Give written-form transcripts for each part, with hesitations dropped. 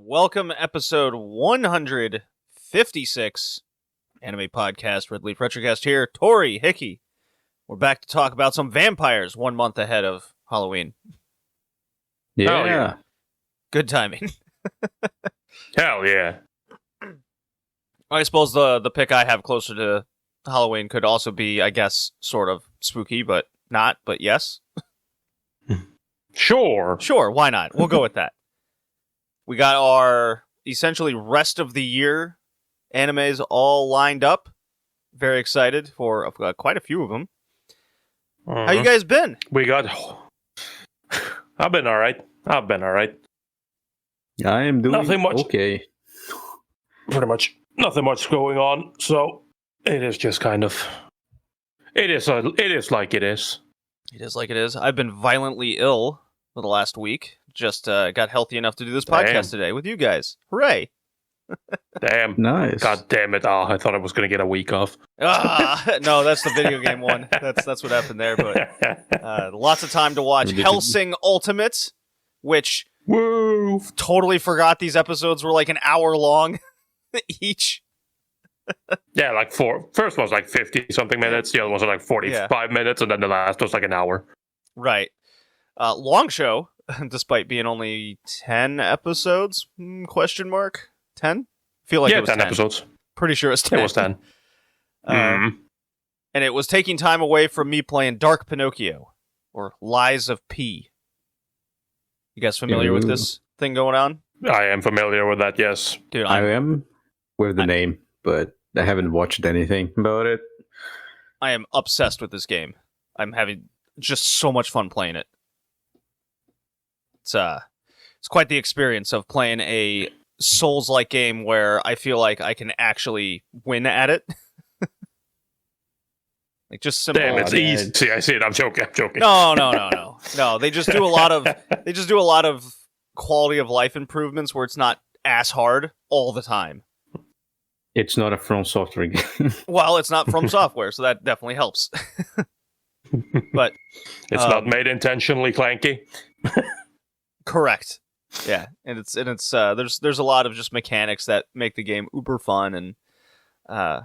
welcome episode 156, anime podcast, Red Leaf Retrocast here. Tori, Hickey, we're back to talk about some vampires 1 month ahead of Halloween. Yeah. Good timing. Hell yeah. I suppose the pick I have closer to Halloween could also be, I guess, sort of spooky, but not, but yes. Sure, why not? We'll go with that. We got our essentially rest of the year animes all lined up. Very excited for quite a few of them. How you guys been? I've been all right. I am doing nothing much. Okay. Pretty much nothing much going on. So it is just kind of. It is like it is. It is like it is. I've been violently ill for the last week. Just got healthy enough to do this podcast today with you guys. Hooray! Damn. Nice. God damn it. Oh, I thought I was going to get a week off. No, that's the video game one. That's what happened there. But lots of time to watch Hellsing Ultimate, which woo, totally forgot these episodes were like an hour long each. Yeah, like first one was like 50-something minutes. The other ones were like 45 minutes. And then the last was like an hour. Right. Long show, despite being only 10 episodes? Question mark? 10? Feel like it was 10 episodes. Pretty sure it's 10. It was 10. And it was taking time away from me playing Dark Pinocchio, or Lies of P. You guys familiar with this thing going on? I am familiar with that, yes. Dude, I am with the name, but I haven't watched anything about it. I am obsessed with this game. I'm having just so much fun playing it. It's quite the experience of playing a Souls-like game where I feel like I can actually win at it. Like just simple. Damn, it's easy. I see it. I'm joking. No. They just do a lot of quality of life improvements where it's not ass hard all the time. It's not a From Software game. Well, it's not From Software, so that definitely helps. But it's not made intentionally clanky. Correct. Yeah, and it's there's a lot of just mechanics that make the game uber fun, and I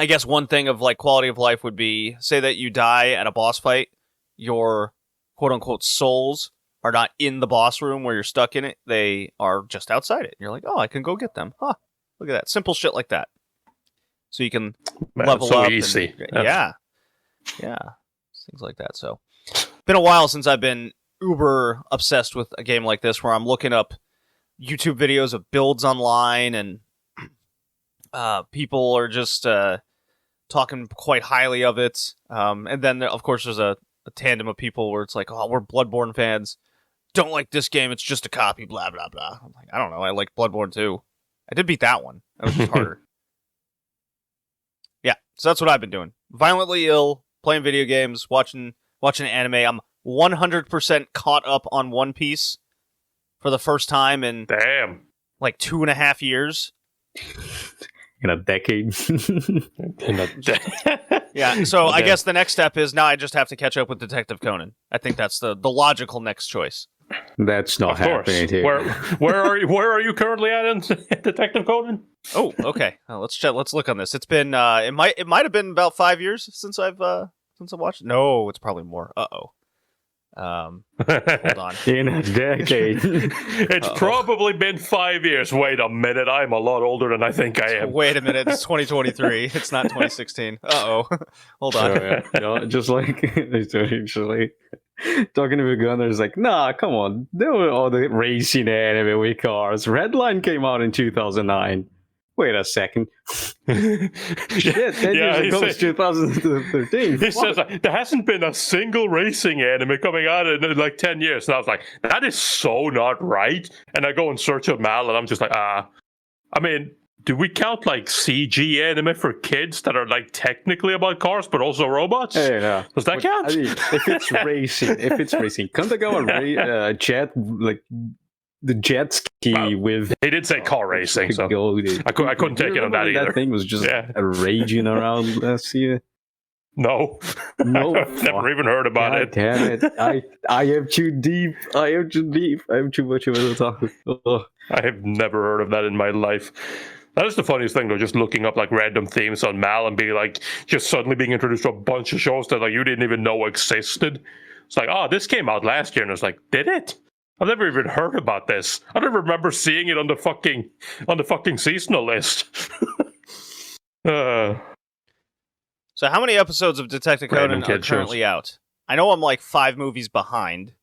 guess one thing of like quality of life would be, say that you die at a boss fight, your quote unquote souls are not in the boss room where you're stuck in it; they are just outside it. You're like, oh, I can go get them. Huh? Look at that, simple shit like that. So you can level so up. Easy. Yeah, things like that. So, been a while since I've been uber obsessed with a game like this, where I'm looking up YouTube videos of builds online, and people are just talking quite highly of it. And then, of course, there's a tandem of people where it's like, oh, we're Bloodborne fans. Don't like this game. It's just a copy, blah, blah, blah. I'm like, I don't know. I like Bloodborne too. I did beat that one. That was just harder. Yeah, so that's what I've been doing. Violently ill, playing video games, watching anime. I'm 100% caught up on One Piece for the first time in like 2.5 years. In a decade. Yeah, so I guess the next step is now I just have to catch up with Detective Conan. I think that's the logical next choice. That's not happening here. Where are you currently at in Detective Conan? Oh, okay. Let's check. Let's look on this. It's been it might have been about 5 years since I've watched. No, it's probably more. Hold on. In a decade. It's probably been 5 years. Wait a minute, I'm a lot older than I think I am. Wait a minute, it's 2023. It's not 2016. Hold on. Just like talking to a gunner is like, nah, come on. There were all the racing anime with cars. Redline came out in 2009. Wait a second. Shit, 10 years ago was 2013. He says, there hasn't been a single racing anime coming out in like 10 years. And I was like, that is so not right. And I go and search up Mal, and I'm just like, I mean, do we count like CG anime for kids that are like technically about cars, but also robots? Yeah. Does that count? I mean, if it's racing, can't they go on jet, like, the jet ski with... He did say car racing, so I couldn't take it on that either. That thing was just raging around last year. No. No, I've never even heard about God it. damn it! I am too deep. I am too deep. I am too much of a otaku. Ugh. I have never heard of that in my life. That is the funniest thing, though, just looking up like random themes on Mal and being like, just suddenly being introduced to a bunch of shows that like you didn't even know existed. It's like, oh, this came out last year, and it's like, did it? I've never even heard about this. I don't remember seeing it on the fucking seasonal list. So how many episodes of Detective Random Conan are kid currently shows. out? I know I'm like 5 movies behind.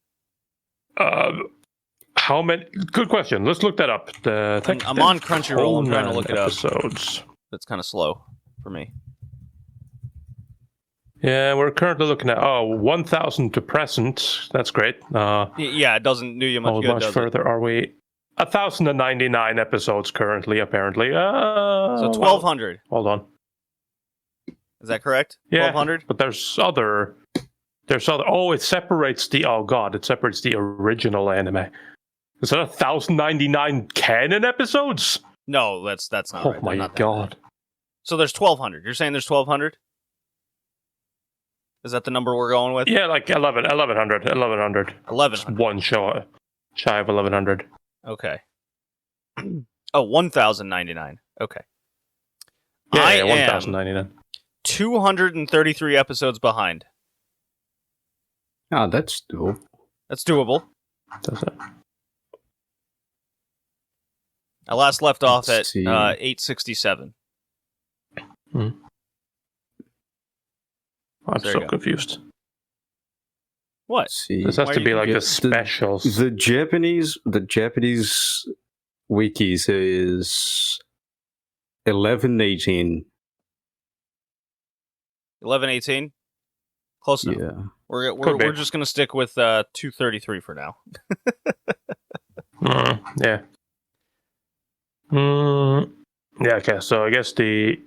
How many? Good question. Let's look that up. I'm on Crunchyroll. I'm trying to look it up. Episodes. That's kind of slow for me. Yeah, we're currently looking at 1,000 to present. That's great. Yeah, it doesn't do you much How good, much does further are we? 1,099 episodes currently, apparently. So 1,200. Hold on. Is that correct? Yeah, 1,200? but there's other. Oh, it separates the. Oh god, it separates the original anime. Is that 1,099 canon episodes? No, that's not right. Oh They're my not that god. bad. So there's 1,200. You're saying there's 1,200? Is that the number we're going with? Yeah, like 1,100. 1,100. One show shy of 1,100. Okay. Oh, 1,099. Okay. Yeah, I 1,099. am 233 episodes behind. Ah, that's dope. That's doable. Does it? I last left off at Let's see. 867. I'm There so you go. confused. What? Let's see. This has Why to are be you like the confused? specials. The Japanese wiki says 1118. 1118? Close enough. Yeah. Could be. We're just going to stick with 233 for now. Yeah. Yeah, okay, so I guess the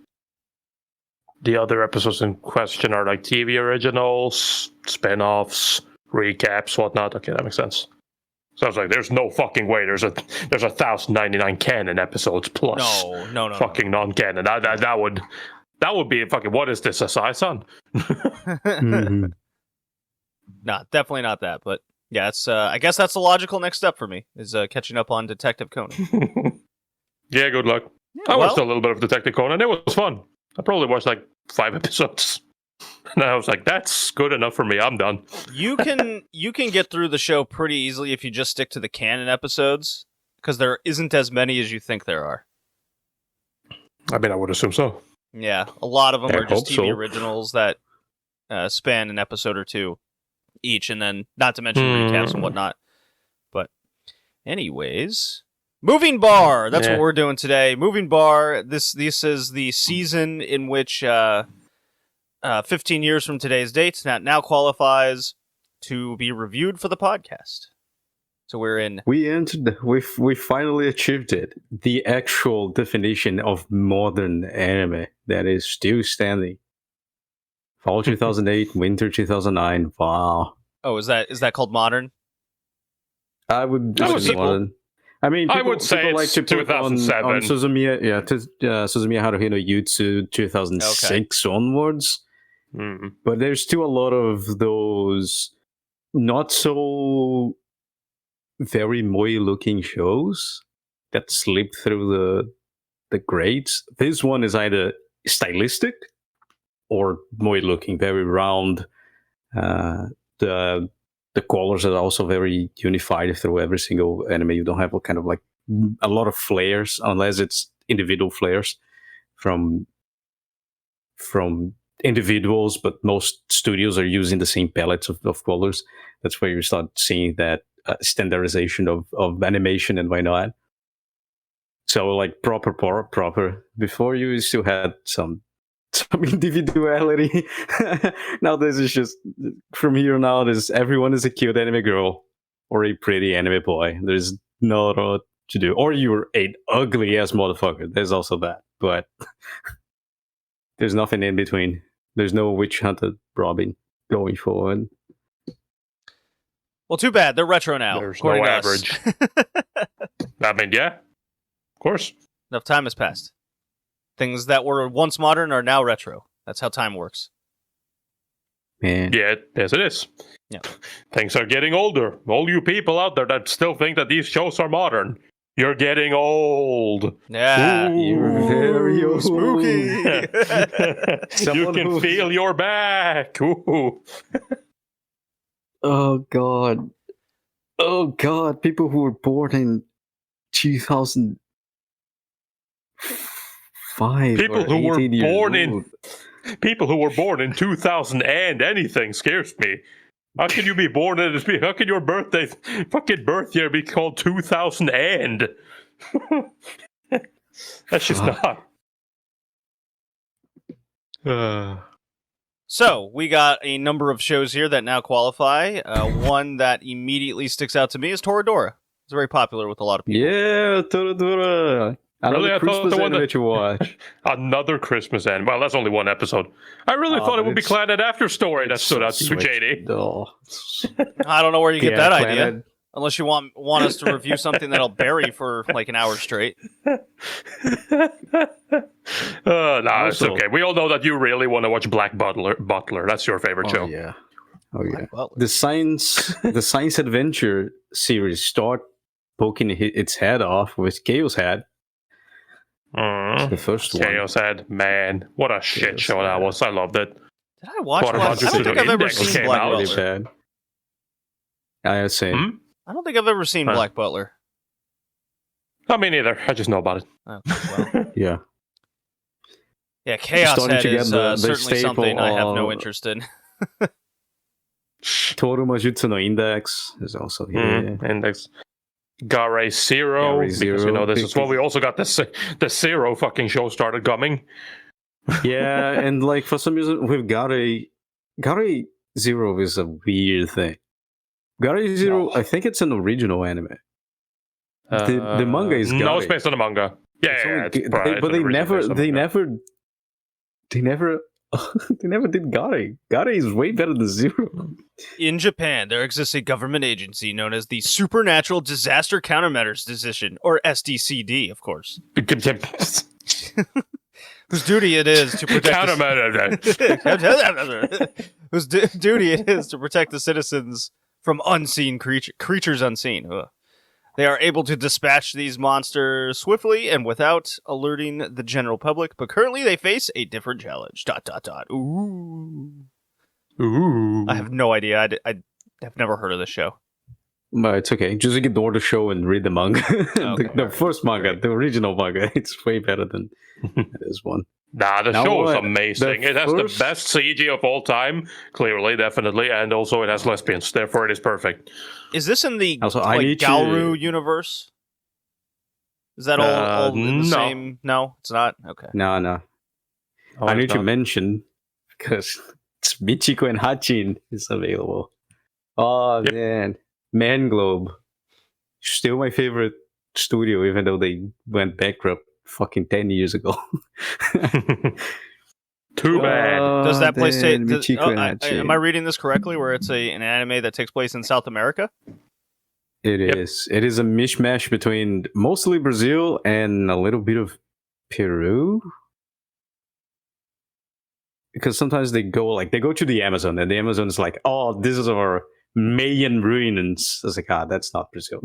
other episodes in question are like TV originals, spin-offs, recaps, whatnot. Okay, that makes sense. So I was like, there's no fucking way there's 1,099 canon episodes plus No. fucking non-canon. That would be fucking, what is this, a Sai-san? Mhm. Nah, definitely not that. But yeah, it's I guess that's the logical next step for me is catching up on Detective Conan. Yeah, good luck. I watched a little bit of Detective Conan. It was fun. I probably watched like 5 episodes. And I was like, that's good enough for me. I'm done. You can get through the show pretty easily if you just stick to the canon episodes, because there isn't as many as you think there are. I mean, I would assume so. Yeah, a lot of them I are just hope TV so. originals that span an episode or two each, and then not to mention recaps and whatnot. But anyways, Moving Bar. That's what we're doing today. Moving Bar. This is the season in which 15 years from today's date now qualifies to be reviewed for the podcast. So we're in. We finally achieved it. The actual definition of modern anime that is still standing. Fall 2008, winter 2009. Wow. Oh, is that called modern? I would I would say say- modern. I mean, I would say people like it's to put on 2007. Suzumiya, Suzumiya Haruhino Yutsu 2006 onwards. But there's still a lot of those not so very moe-looking shows that slip through the grades. This one is either stylistic or moe-looking, very round. The colors are also very unified through every single anime. You don't have a kind of like a lot of flares, unless it's individual flares from individuals, but most studios are using the same palettes of colors. That's where you start seeing that standardization of animation and whatnot. So like proper. Before you still had some individuality. Now this is just from here on out is everyone is a cute anime girl or a pretty anime boy. There's not a lot to do. Or you're an ugly ass motherfucker. There's also that. But there's nothing in between. There's no witch hunter Robin going forward. Well, too bad. They're retro now. There's no average. I mean, yeah. Of course. Enough time has passed. Things that were once modern are now retro. That's how time works. Man. Yeah, yes, it is. Yeah. Things are getting older. All you people out there that still think that these shows are modern, you're getting old. Yeah. You're very old. Spooky. You can feel your back. Ooh. Oh God. Oh God. People who were born in 2005. People who were 18 years born old. People who were born in 2000 and anything scares me. How can you be born in this? How can your fucking birth year be called 2000 and? That's just not. So, we got a number of shows here that now qualify. One that immediately sticks out to me is Toradora. It's very popular with a lot of people. Yeah, Toradora. Really, I thought the one that you watch. Another Christmas anime. Well, that's only one episode. I really thought it would be Planet After Story that stood out to you, JD. Oh. I don't know where you get that idea. Planet. Unless you want us to review something that I'll bury for like an hour straight. No, it's Also- okay. We all know that you really want to watch Black Butler. That's your favorite show. Oh yeah. Oh yeah. Butler. The science adventure series start poking its head off with Chaos Head. The first one. Chaos Head, man, what a shit Chaos show that Head. was. I loved it. Did I watch Quarter one? I Hunter don't think I've ever Index seen came Black out. Really Butler. bad. I say. I don't think I've ever seen Huh. Black Butler. Not me neither. I just know about it. Okay, well. Yeah. Yeah, Chaos Starting Head to get is the certainly staple something I have no of- interest in. Toru Majutsu no Index is also here. Index. Gare Zero. Gare Because Zero, this is when we also got the Zero fucking show started coming. Yeah, and like for some reason with Gare Zero is a weird thing. Gare Zero, I think it's an original anime. The manga is no, Gare. it's based on the manga. Yeah, It's it's only- probably- but it's they originally never based on the manga. they never did Gare. Gare is way better than Zero. In Japan, there exists a government agency known as the Supernatural Disaster Countermeasures Division, or SDCD, of course, whose duty it is to protect whose duty it is to protect the citizens from unseen creatures unseen. Ugh. They are able to dispatch these monsters swiftly and without alerting the general public, but currently they face a different challenge. ... Ooh. Ooh. I have no idea. I have never heard of this show. But it's okay. Just ignore the show and read the manga. Okay. the first manga, the original manga, it's way better than this one. Nah, the Now show is what? amazing. The It has first- the best CG of all time, clearly, definitely, and also it has lesbians. Therefore, it is perfect. Is this in the Also, I like need to- Galru universe? Is that all in the no. same? No, it's not. Okay. No. Oh, I it's need to not. mention because it's Michiko and Hachin is available. Oh Yep. man, Man Globe, still my favorite studio, even though they went bankrupt fucking 10 years ago. Too bad. Does that place take? Michiko and Hachin. Am I reading this correctly? Where it's an anime that takes place in South America? It is. It is a mishmash between mostly Brazil and a little bit of Peru. Because sometimes they go to the Amazon, and the Amazon is like, "Oh, this is our Mayan ruins." I was like, "Ah, that's not Brazil."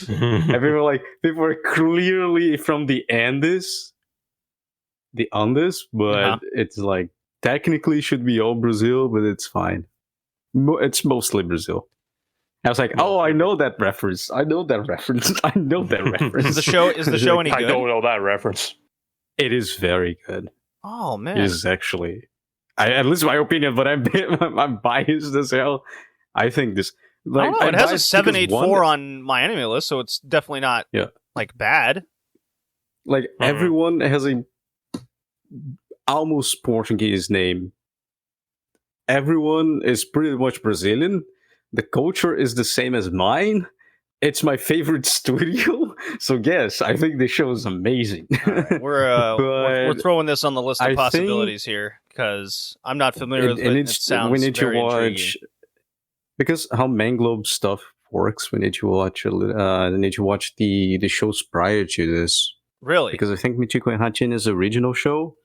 And people are clearly from the Andes, but it's like technically should be all Brazil, but it's fine. It's mostly Brazil. I was like, "Oh, I know that reference. I know that reference. I know that reference." Is the show any I good? don't know that reference. It is very good. Oh man. It is actually, at least my opinion, but I'm biased as hell. I think this. I don't know. It has a biased 784 because on my anime list, so it's definitely not like bad. Like everyone has a almost Portuguese name. Everyone is pretty much Brazilian. The culture is the same as mine. It's my favorite studio, so yes, I think the show is amazing. All right, we're But throwing this on the list of I possibilities here because I'm not familiar with it. It sounds we need to very watch intriguing. because how Manglobe stuff works. We need to watch the shows prior to this. Really? Because I think Michiko and Hachin is the original show,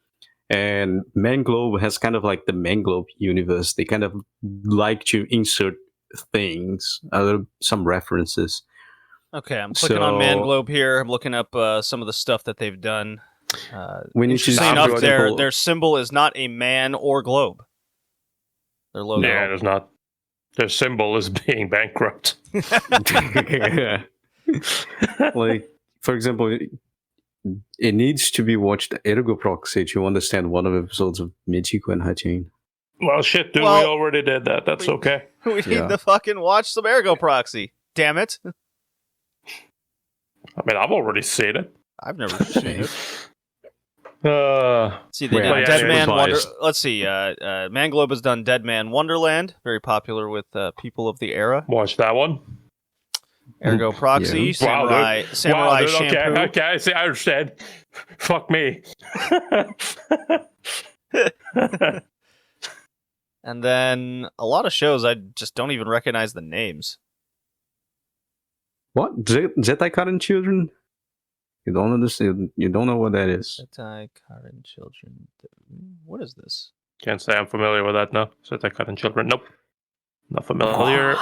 And Manglobe has kind of like the Manglobe universe. They kind of like to insert things, some references. Okay, I'm clicking on Manglobe here. I'm looking up some of the stuff that they've done. Interesting enough, their symbol is not a man or globe. Their logo. Yeah, there's not. Their symbol is being bankrupt. Like, for example, it needs to be watched ergo proxy to understand one of the episodes of Michiko and Hachin. Well, shit, dude, we already did that. That's okay. We need to fucking watch some ergo proxy. Damn it. I mean, I've already seen it. I've never seen it. See, they did Dead Man Wonder. Let's see. Manglobe has done Dead Man Wonderland, very popular with people of the era. Watch that one. Ergo Proxy, Samurai Shampoo. Okay, see, I understand. Fuck me. And then a lot of shows I just don't even recognize the names. What? Zetai Karen Children? You don't understand. You don't know what that is. Zetai Karen Children. What is this? Can't say I'm familiar with that, no. Zetai Karen Children. Nope. Not familiar.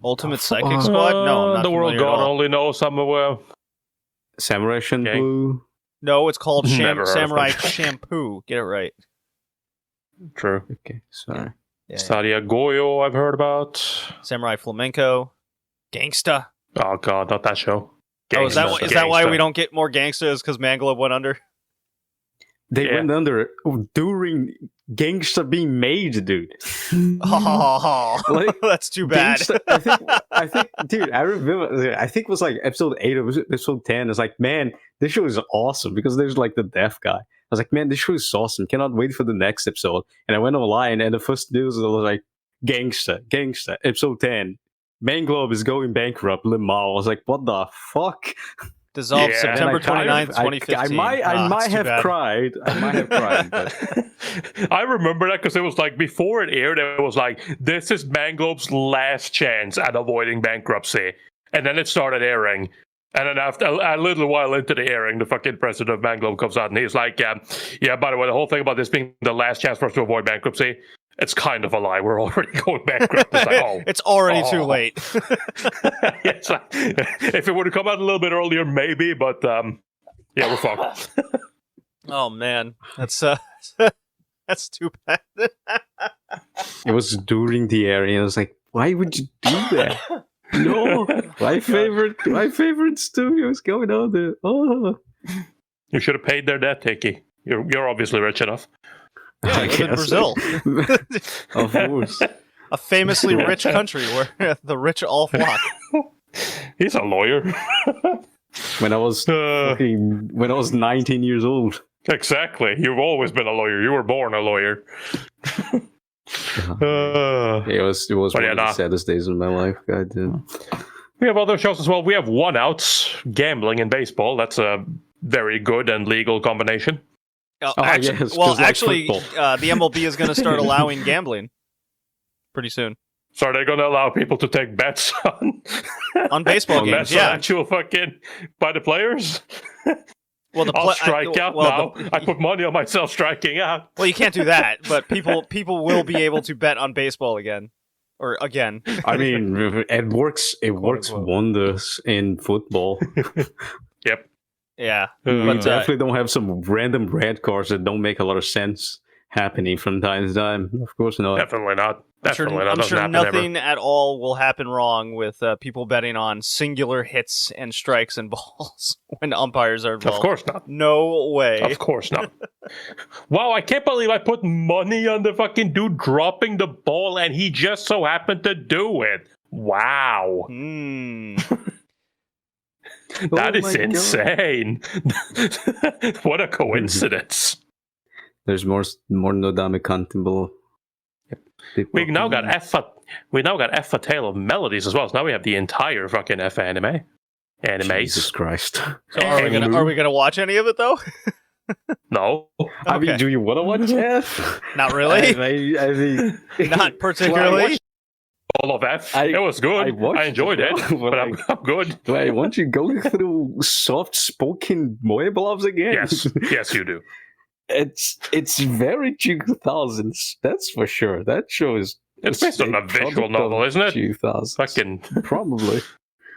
Ultimate Psychic Squad? No, I'm not the world God only knows somewhere. Samurai Shampoo? No, it's called Samurai Shampoo. Get it right. True. Okay, sorry. Yeah. Sadia Goyo, I've heard about. Samurai Flamenco. Gangsta. Oh god, not that show. Gangsta. Is that why we don't get more Gangstas? Because Manglobe went under? They went under during Gangsta being made, dude. Like, that's too bad. Gangsta, I think, dude, I remember, I think it was like episode 8 or episode 10. It's like, man, this show is awesome because there's like the deaf guy. I was like, man, this show is awesome. Cannot wait for the next episode. And I went online and the first news was like, Gangsta, episode 10. Manglobe is going bankrupt, Limau. I was like, what the fuck? Dissolved September 29th, 2015. I might have cried. But... I remember that because it was like before it aired, it was like, this is Manglobe's last chance at avoiding bankruptcy. And then it started airing. And then after a little while into the airing, the fucking president of Manglobe comes out and he's like, yeah, by the way, the whole thing about this being the last chance for us to avoid bankruptcy, it's kind of a lie. We're already going bankrupt. It's like, it's already too late. It's like, if it would have come out a little bit earlier, maybe, but we're fucked. Oh man, that's that's too bad. It was during the airing. I was like, why would you do that? No, my favorite studio is going on there. Oh, you should have paid their debt, Hickey. You're obviously rich enough. Yeah, you live in Brazil. Of course. A famously rich country where the rich all flock. He's a lawyer. When I was 19 years old. Exactly. You've always been a lawyer. You were born a lawyer. It was one of the saddest days of my life. God damn. We have other shows as well. We have One Outs, gambling and baseball. That's a very good and legal combination. Actually, the MLB is going to start allowing gambling pretty soon. So are they going to allow people to take bets on baseball games? Yeah, actual fucking by the players. Well, I'll strike out now. I put money on myself striking out. Well, you can't do that, but people will be able to bet on baseball again. Or again. I mean, it works wonders in football. Yep. Yeah. We definitely don't have some random red cards that don't make a lot of sense happening from time to time. Of course not. Definitely not. I'm sure nothing at all will happen wrong with people betting on singular hits and strikes and balls when umpires are involved. Of course not. No way. Of course not. Wow, I can't believe I put money on the fucking dude dropping the ball and he just so happened to do it. Wow. That is insane. What a coincidence. There's more Nodame Contable. We now got F a Tale of Melodies as well. So now we have the entire fucking F animes. Jesus Christ. So are we gonna watch any of it though? No. Okay. I mean, do you want to watch F? Not really. I mean, not particularly. All of F. It was good. I enjoyed it, but I'm good. Do I want you going through soft-spoken Moe blobs again? Yes, you do. It's very 2000s. That's for sure. That show is. It's based on a visual novel, isn't it? 2000s. Fucking probably.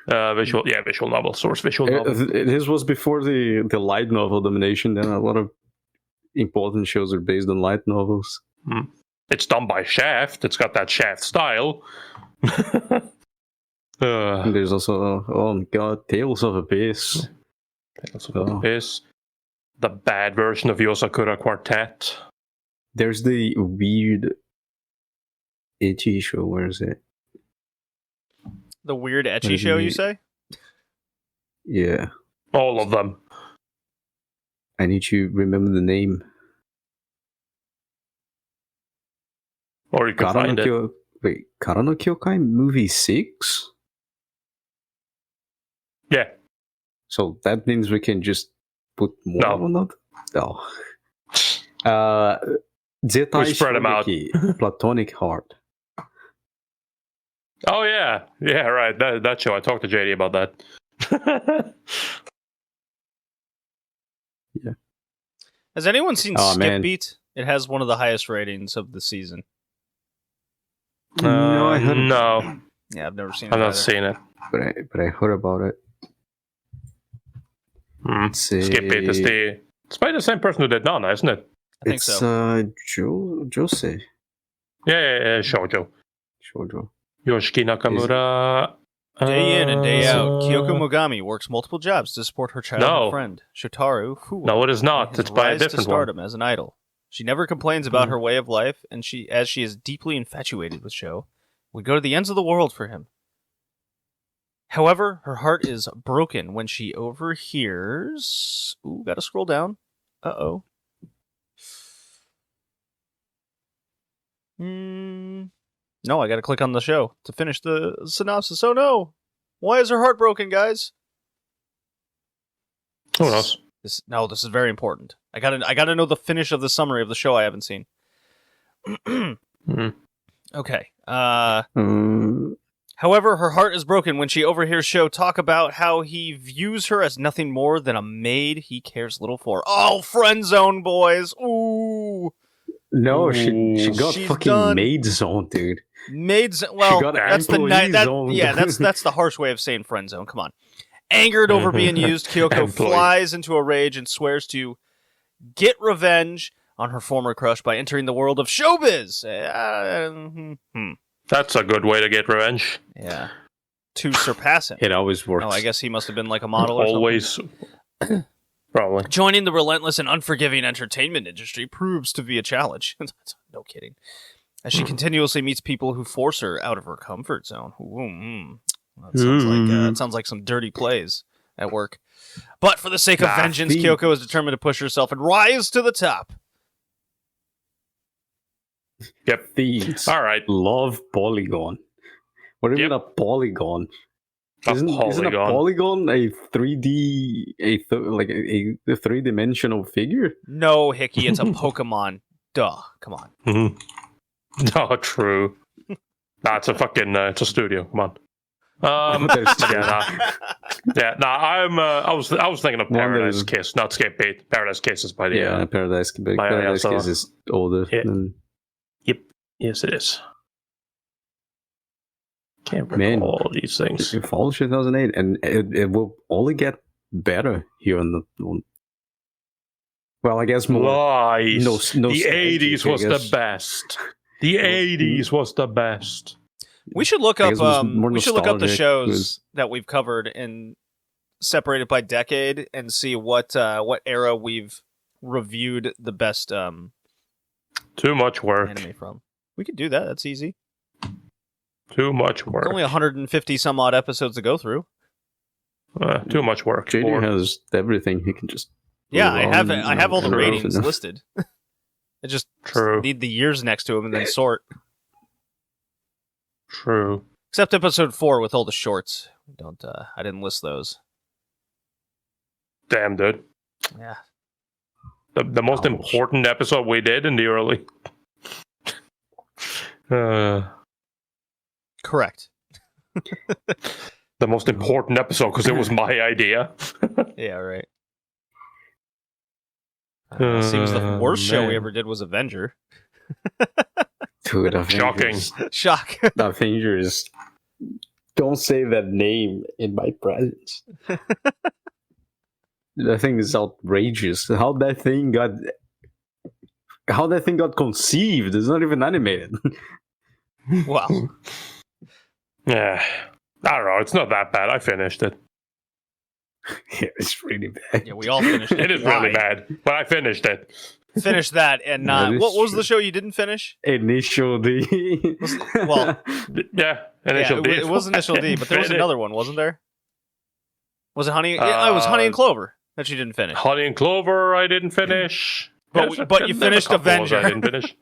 visual novel. Source visual novel. This was before the light novel domination. Then a lot of important shows are based on light novels. It's done by Shaft. It's got that Shaft style. And there's also, oh my god, Tales of Abyss. Tales of Abyss. The bad version of Yosakura Quartet. There's the weird itchy show. Where is it? The weird etchy show, you say? Yeah. All of them. I need to remember the name. Or you can find it. Wait, Kara no Kyokai movie 6? Yeah. So that means we can just put more on that? No. Zetai We spread them out. Platonic Heart. Oh yeah. Yeah, right. That show. I talked to JD about that. Yeah. Has anyone seen Skip Beat? It has one of the highest ratings of the season. No, I haven't. No. Yeah, I've never seen it. I've not seen it. But I heard about it. Skip Beat is it's by the same person who did Nana, isn't it? I think so. Jose. Yeah, Shoujo. Yoshiki Nakamura. Day in and day out, Kyoko Mogami works multiple jobs to support her childhood friend, Shotaro Fuwa. No, it is not. It's by a different to stardom as an idol. She never complains about her way of life, and she is deeply infatuated with Sho, would go to the ends of the world for him. However, her heart is broken when she overhears... Ooh, gotta scroll down. Uh-oh. No, I gotta click on the show to finish the synopsis. Oh no! Why is her heart broken, guys? Who knows? This is very important. I gotta know the finish of the summary of the show I haven't seen. Okay. However, her heart is broken when she overhears Sho talk about how he views her as nothing more than a maid he cares little for. Oh, friend zone, boys! Ooh. No, she got fucking maid zone, dude. Maid zone. Well, that's that's the harsh way of saying friend zone. Come on. Angered over being used, Kyoko flies into a rage and swears to get revenge on her former crush by entering the world of showbiz. That's a good way to get revenge. Yeah. To surpass him. It always works. Oh, I guess he must have been like a model or something. Probably. Joining the relentless and unforgiving entertainment industry proves to be a challenge. No kidding. As she continuously meets people who force her out of her comfort zone. That sounds like some dirty plays at work. But for the sake of vengeance, Kyoko is determined to push herself and rise to the top. Yep. Thieves. All right. Love polygon. What do you mean a polygon? Isn't a polygon a 3D, a three-dimensional figure? No, Hickey, it's a Pokemon. Duh. Come on. Mm-hmm. No, true. It's a fucking, it's a studio. Come on. I was thinking of Paradise Kiss, not Skip Beat. Paradise Kiss is by the Paradise Kiss is older. Yep. Yes, it is. Can't recall all these things. It follows 2008, and it will only get better here on the. Well, I guess more. Lies. No, the 80s was the best. The 80s was the best. We should look up. We should look up the shows that we've covered and separate it by decade and see what era we've reviewed the best. Too much work. Anime from. We could do that. That's easy. Too much work. It's only 150 some odd episodes to go through. Too much work. JD has everything. He can just. Yeah, I have all the ratings listed. I just need the years next to them and then sort. True. Except episode 4 with all the shorts. I didn't list those. Damn, dude. Yeah. The most important episode we did in the early. Correct. The most important episode because it was my idea. Yeah, right. Seems the worst show we ever did was Avenger. Dude, Shocking. Shock. The Avengers. Don't say that name in my presence. The thing is outrageous. How that thing got conceived. It's not even animated. Wow. Yeah. I don't know. It's not that bad. I finished it. Yeah, it's really bad. Yeah, we all finished it. It is really bad, but I finished it. Finished that and not. That is What was true. the show you didn't finish? Initial D. Well, Yeah. Initial D. it was Initial D, but there was Finish. another one, wasn't there? Was it Honey? Yeah, it was Honey and Clover that you didn't finish. Honey and Clover, I didn't finish. But you There's a finished couple ones Avenger. I didn't finish.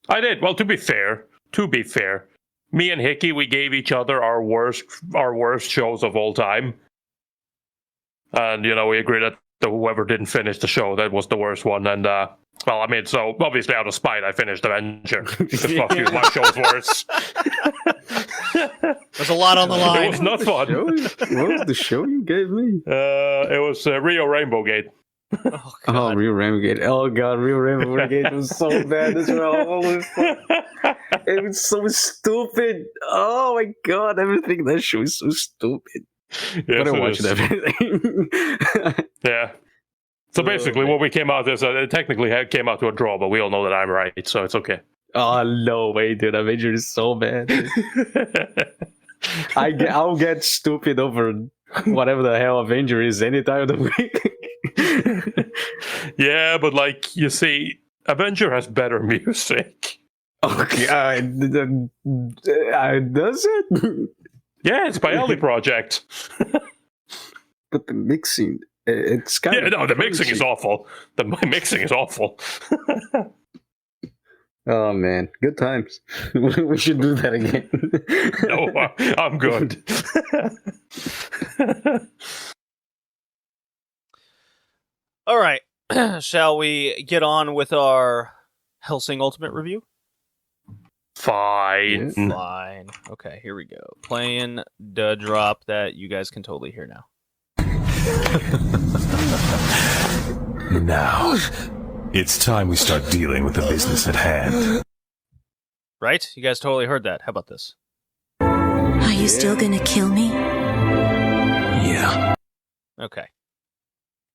I did. Well, to be fair, me and Hickey, we gave each other our worst shows of all time, and we agreed that whoever didn't finish the show, that was the worst one. And so obviously out of spite, I finished Avenger. Because fuck you, my show's worse. There's a lot on the line. It was not fun. What was the show you gave me? It was Rio Rainbow Gate. Oh, Oh, God. Real Ramgate. Oh god, Real Ramgate was so bad as well. Holy fuck. It was so stupid. Oh my god, everything in that show is so stupid. Yes, But I it watched is. everything. Yeah. So basically, what we came out is it technically came out to a draw, but we all know that I'm right, so it's okay. Oh no way, dude. Avenger is so bad. I'll get stupid over whatever the hell Avenger is any time of the week. Yeah, but you see, Avenger has better music. Okay, does it? Yeah, it's by Ellie Project. But the mixing, it's kind Yeah, of no, the mixing is crazy. awful. The mixing is awful. Oh man, good times. We should do that again. No, I'm good. All right. Shall we get on with our Hellsing Ultimate review? Fine. Fine. Okay, here we go. Playing the drop that you guys can totally hear now. Now, it's time we start dealing with the business at hand. Right? You guys totally heard that. How about this? Are you still gonna kill me? Yeah. Okay.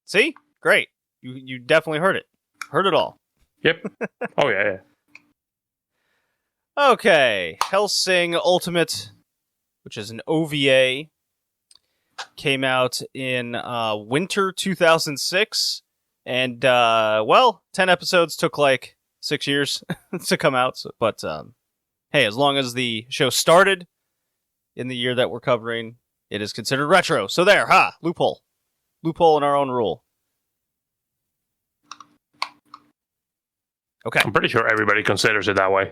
See? Great. You definitely heard it. Heard it all. Yep. Oh, yeah. Okay. Hellsing Ultimate, which is an OVA, came out in winter 2006. And, 10 episodes took 6 years to come out. But, hey, as long as the show started in the year that we're covering, it is considered retro. So there, loophole. Loophole in our own rule. Okay. I'm pretty sure everybody considers it that way.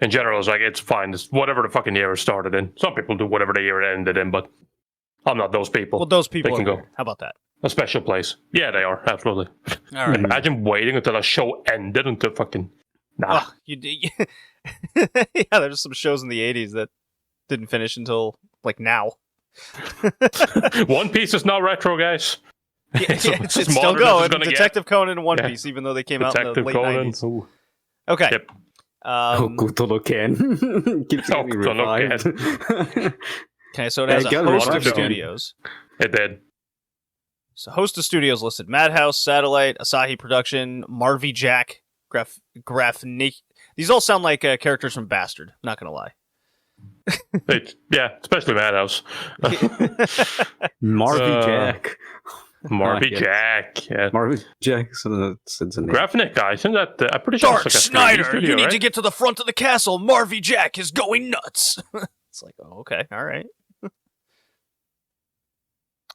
In general, it's fine. It's whatever the fucking year it started in. Some people do whatever the year it ended in, but I'm not those people. Well, those people They can are go. weird. How about that? A special place. Yeah, they are. Absolutely. All right. Imagine waiting until a show ended until fucking... Nah. Oh, yeah, there's some shows in the 80s that didn't finish until, now. One Piece is now retro, guys. It's as still modern as it's going. gonna get. Detective Conan and One Yeah. Piece, even though they came out in the Detective late Conan. 90s. Ooh. Okay. Yep. Hokuto no Ken. Keeps getting Hokuto no revived. Okay, so it has Yeah, a get host revived of again. studios. It did. So host of studios listed: Madhouse, Satellite, Asahi Production, Marvy Jack, Grafnik. These all sound like characters from Bastard. Not gonna lie. Especially Madhouse. Marvy Jack. Marvy yes. Jack. Yeah. Marvy Jack. So that's the name. Graphic guy. Isn't that? I'm pretty sure Dark it's like a 3D Snyder, studio, you need right? to get to the front of the castle. Marvy Jack is going nuts. It's like, oh, okay, all right.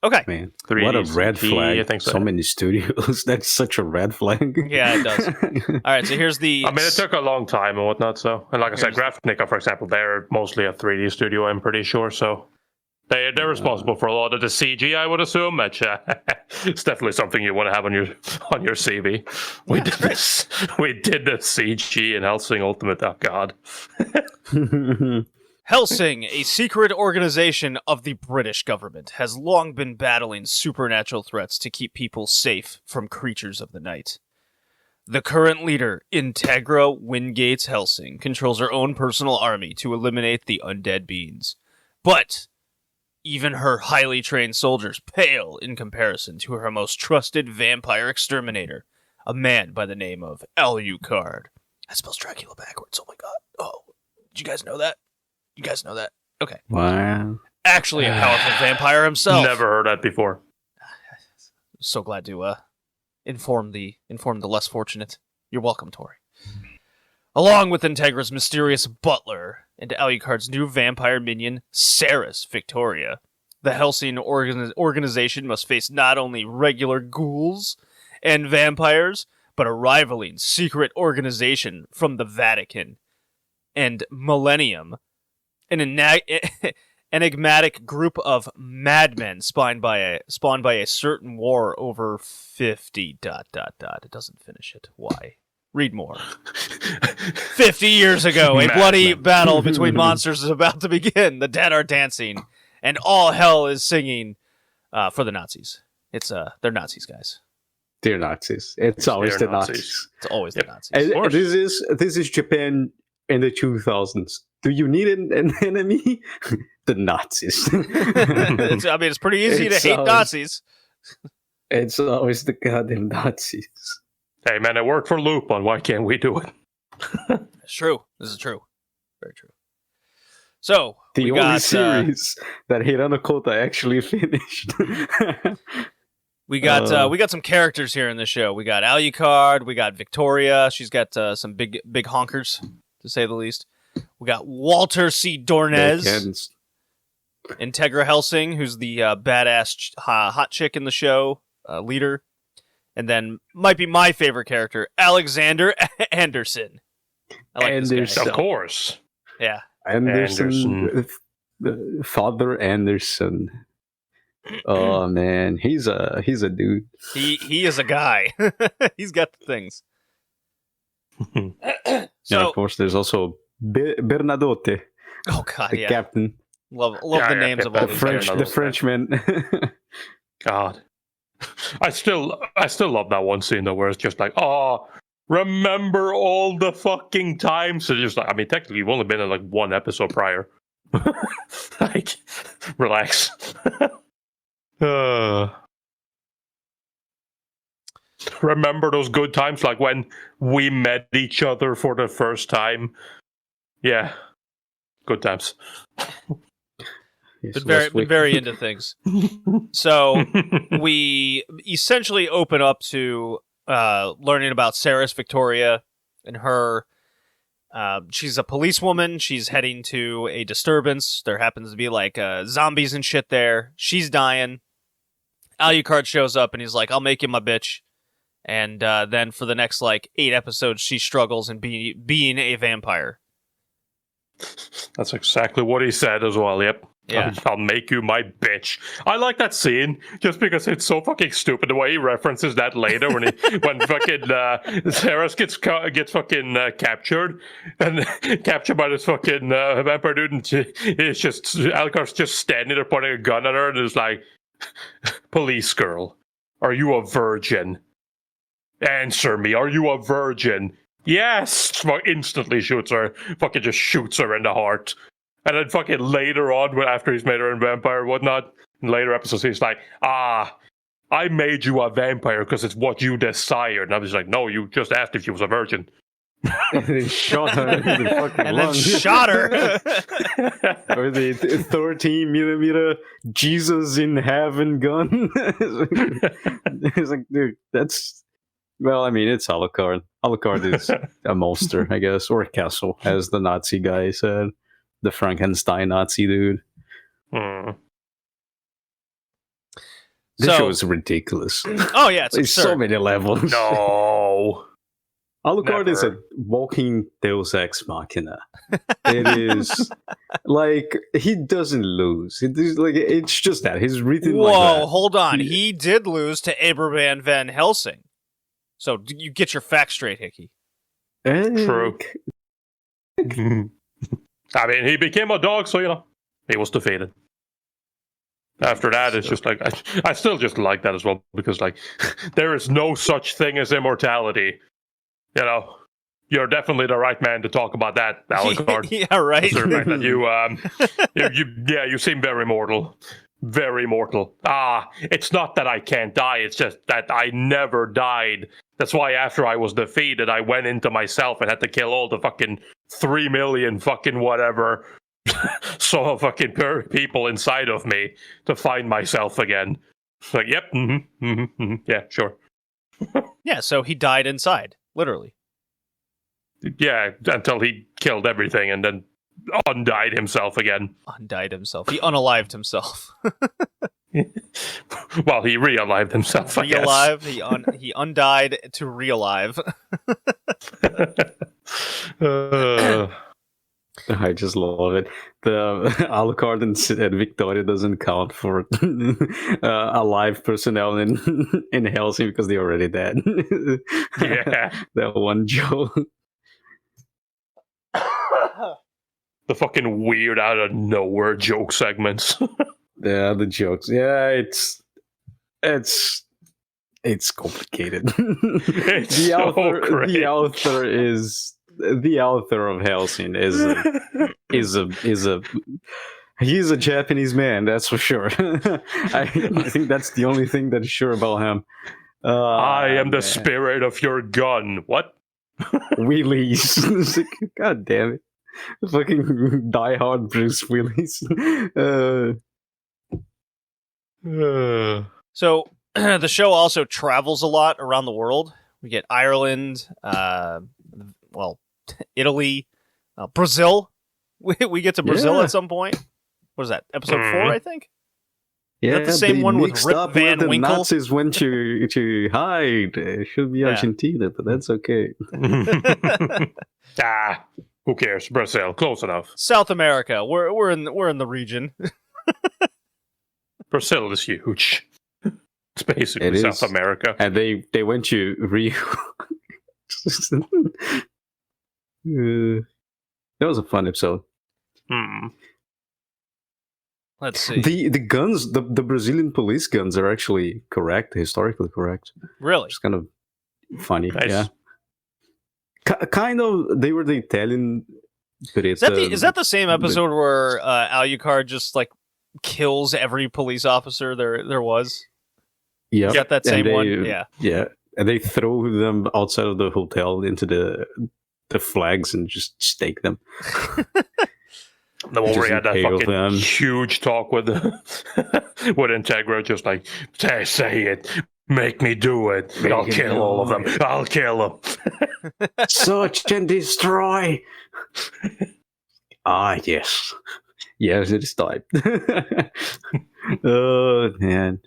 Okay. Man, 3D what a red CT, flag. I think so. So many studios. That's such a red flag. Yeah, it does. All right, so here's the. I mean, it took a long time and whatnot. So, and like I said, Graphic, for example, they're mostly a 3D studio. I'm pretty sure. So, they're responsible for a lot of the CG, I would assume. Which it's definitely something you want to have on your CV. We did this. We did the CG in Hellsing Ultimate. Oh God. Hellsing, a secret organization of the British government, has long been battling supernatural threats to keep people safe from creatures of the night. The current leader, Integra Wingates Hellsing, controls her own personal army to eliminate the undead beings. But even her highly trained soldiers pale in comparison to her most trusted vampire exterminator, a man by the name of Alucard. That spells Dracula backwards. Oh my god. Oh, did you guys know that? You guys know that? Okay. Wow. Actually a powerful vampire himself. Never heard that before. So glad to inform the less fortunate. You're welcome, Tori. Along with Integra's mysterious butler and Alucard's new vampire minion, Ceres Victoria, the Hellsing organization must face not only regular ghouls and vampires, but a rivaling secret organization from the Vatican and Millennium, an enigmatic group of madmen spawned by a certain war over 50... It doesn't finish it. Why? Read more. 50 years ago, a bloody battle between monsters is about to begin. The dead are dancing, and all hell is singing for the Nazis. They're Nazis, guys. They're Nazis. It's always the Nazis. It's always the Nazis. And this is Japan in the 2000s. Do you need an enemy? The Nazis. It's pretty easy to hate Nazis. It's always the goddamn Nazis. Hey man, it worked for Lupin. Why can't we do it? It's true. This is true. Very true. So the only series that Hirano Kota actually finished. We got some characters here in the show. We got Alucard. We got Victoria. She's got some big honkers, to say the least. We got Walter C. Dornez. Integra Hellsing, who's the badass hot chick in the show, leader. And then might be my favorite character, Alexander Anderson. I like this guy. Of course. Yeah. Anderson. Father Anderson. Oh man, he's a dude. He is a guy. He's got the things. So, and of course, there's also Bernadotte. Oh god, the captain. Love the names of all these the Frenchman. God, I still love that one scene though, where it's just like, oh, remember all the fucking times. So just like, I mean, technically, you've only been in like one episode prior. Like, relax. Remember those good times, like when we met each other for the first time? Yeah, good times. Been very into things. So we essentially open up to learning about Ceres Victoria and her. She's a policewoman. She's heading to a disturbance. There happens to be like zombies and shit there. She's dying. Alucard shows up and he's like, "I'll make you my bitch." And then for the next like 8 episodes, she struggles in being a vampire. That's exactly what he said as well. Yep. Yeah. I'll make you my bitch. I like that scene just because it's so fucking stupid the way he references that later when fucking Ceres gets fucking captured and captured by this fucking vampire dude, and it's just Alucard's just standing there pointing a gun at her and is like, "Police girl, are you a virgin? Answer me, are you a virgin?" Yes! Instantly shoots her. Fucking just shoots her in the heart. And then fucking later on, after he's made her a vampire and whatnot, in later episodes, he's like, I made you a vampire because it's what you desired. And I was like, no, you just asked if she was a virgin. And then shot her in the fucking and lung. then shot her. Or the 13mm Jesus in heaven gun. It's like, dude, that's... Well, I mean, it's Alucard. Alucard is a monster, I guess, or a castle, as the Nazi guy said. The Frankenstein Nazi dude. This show is ridiculous. Oh yeah, it's There's so many levels. No. Alucard is a walking Deus Ex Machina. It is like he doesn't lose. It's just that he's written. Whoa, like that. Hold on. He did lose to Abraham Van Helsing. So you get your facts straight, Hickey. True. I mean, he became a dog, so, he was defeated. After that, it's just like, I still just like that as well, because, like, there is no such thing as immortality. You're definitely the right man to talk about that, Alucard. Yeah, right. That you seem very mortal. Very mortal. It's not that I can't die, it's just that I never died. That's why after I was defeated, I went into myself and had to kill all the fucking 3 million fucking whatever fucking people inside of me to find myself again. It's like, yep, yeah, sure. Yeah, so he died inside, literally. Yeah, until he killed everything and then undied himself again. Undied himself. He unalived himself. Well, he realived himself, I guess. Realived. He undied to realive. I just love it. The Alucard and Victoria doesn't count for alive personnel in Hellsing because they're already dead. Yeah. That one joke. The fucking weird out of nowhere joke segments. Yeah, the jokes. Yeah, it's complicated. It's the so author, great. the author of Hellsing he's a Japanese man, that's for sure. I think that's the only thing that is sure about him. I am the spirit of your gun. What? Willis. God damn it. Fucking diehard Bruce Willis. So the show also travels a lot around the world. We get Ireland, Italy, Brazil. We get to Brazil at some point. What is that? Episode 4, I think? Yeah, is that the same one with Rip Van the Winkle? Nazis went to hide. It should be Argentina, but that's okay. Who cares? Brazil, close enough. South America. We're in the region. Brazil is huge. It's basically South America. And they went to Rio. That was a fun episode. Let's see. The guns, the Brazilian police guns are actually correct, historically correct. Really? It's kind of funny. Nice. Yeah. Kind of, they were the Italian. Is that the same episode where Alucard just like kills every police officer there was? Yeah. Is that same one? Yeah. Yeah. And they throw them outside of the hotel into the flags and just stake them. The one where he had that fucking them. huge talk with Integra, just like, say it, make me do it, I'll kill all of them, I'll kill them. Search and destroy. Yes. Yes, it is time. Oh, man.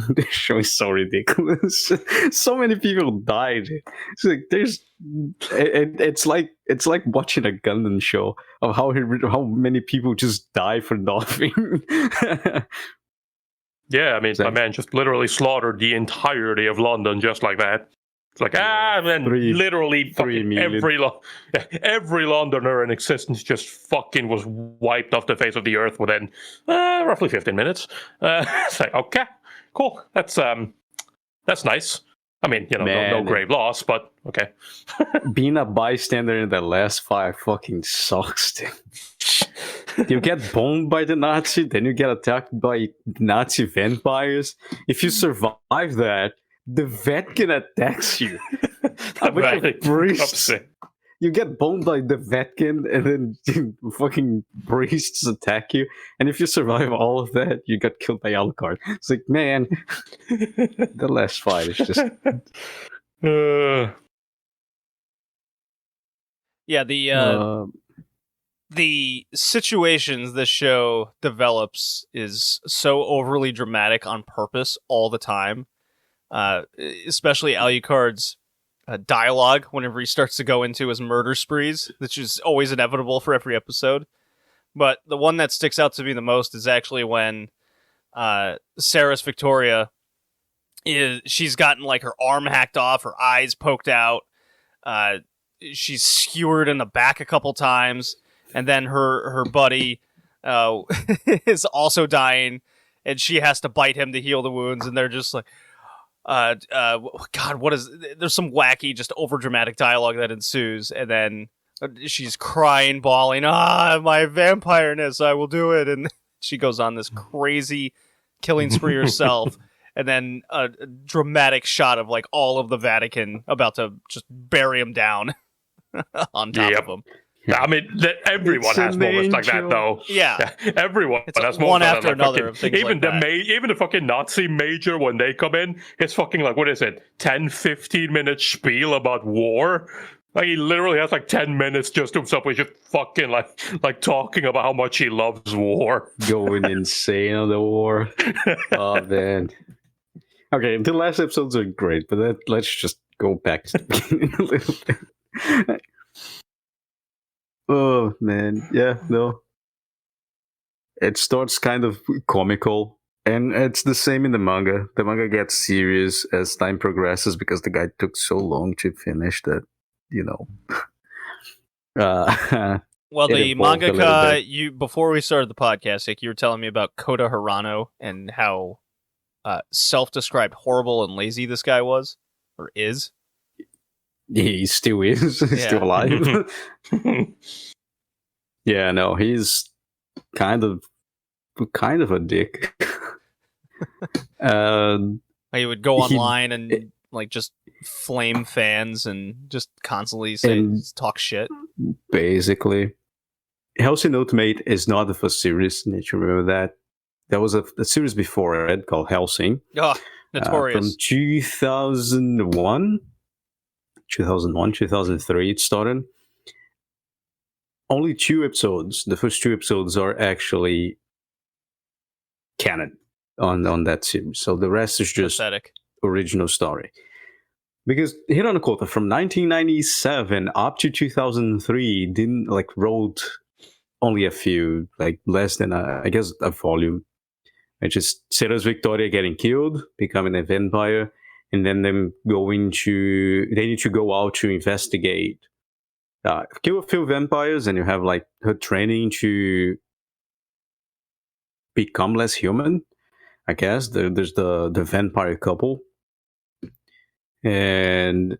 This show is so ridiculous. So many people died. It's like it's like watching a Gundam show of how many people just die for nothing. Yeah, I mean, my man just literally slaughtered the entirety of London just like that. It's like, man, literally fucking every Londoner in existence just fucking was wiped off the face of the earth within roughly 15 minutes. It's like, okay. Cool. That's nice. I mean, no grave loss, but okay. Being a bystander in the last fight fucking sucks, dude. You get bombed by the Nazi, then you get attacked by Nazi vampires. If you survive that, the Vatican attacks you. You get bombed by the Vatican, and then fucking priests attack you. And if you survive all of that, you got killed by Alucard. It's like, man, the last fight is just. Yeah, the situations this show develops is so overly dramatic on purpose all the time. Especially Alucard's dialogue whenever he starts to go into his murder sprees, which is always inevitable for every episode. But the one that sticks out to me the most is actually when Sarah's Victoria she's gotten like her arm hacked off, her eyes poked out, she's skewered in the back a couple times, and then her buddy is also dying, and she has to bite him to heal the wounds, and they're just like, God, what is? There's some wacky, just overdramatic dialogue that ensues, and then she's crying, bawling, my vampireness, I will do it, and she goes on this crazy killing spree herself. And then a dramatic shot of like all of the Vatican about to just bury him down on top of him. I mean, everyone has moments like that, though. Yeah. Everyone it's has one moments after like that. another. Of things even like that. Even the fucking Nazi major, when they come in, it's fucking like, what is it, 10, 15-minute spiel about war. Like, he literally has like 10 minutes just to himself. He's just fucking like talking about how much he loves war. Going insane on the war. Oh man. Okay, the last episodes are great, but let's just go back to the beginning a little bit. Oh man, yeah, no. It starts kind of comical, and it's the same in the manga. The manga gets serious as time progresses because the guy took so long to finish that, you know. Well, the mangaka, before we started the podcast, Nick, you were telling me about Kota Hirano and how self-described horrible and lazy this guy was, or is. He still is. He's still alive. Yeah, no, he's kind of a dick. He would go online and like just flame fans and just constantly talk shit. Basically, Hellsing Ultimate is not the first series. Need to remember that. There was a series before it called Hellsing. Oh, notorious. From 2001, 2003 it started. Only 2 episodes. The first 2 episodes are actually canon on that series. So the rest is just pathetic. Original story. Because Hirano Kota from 1997 up to 2003 wrote only a few, like less than I guess a volume. Which is Sarah's Victoria getting killed, becoming a vampire, and then them they need to go out to investigate, kill a few vampires, and you have like her training to become less human. I guess there's the vampire couple, and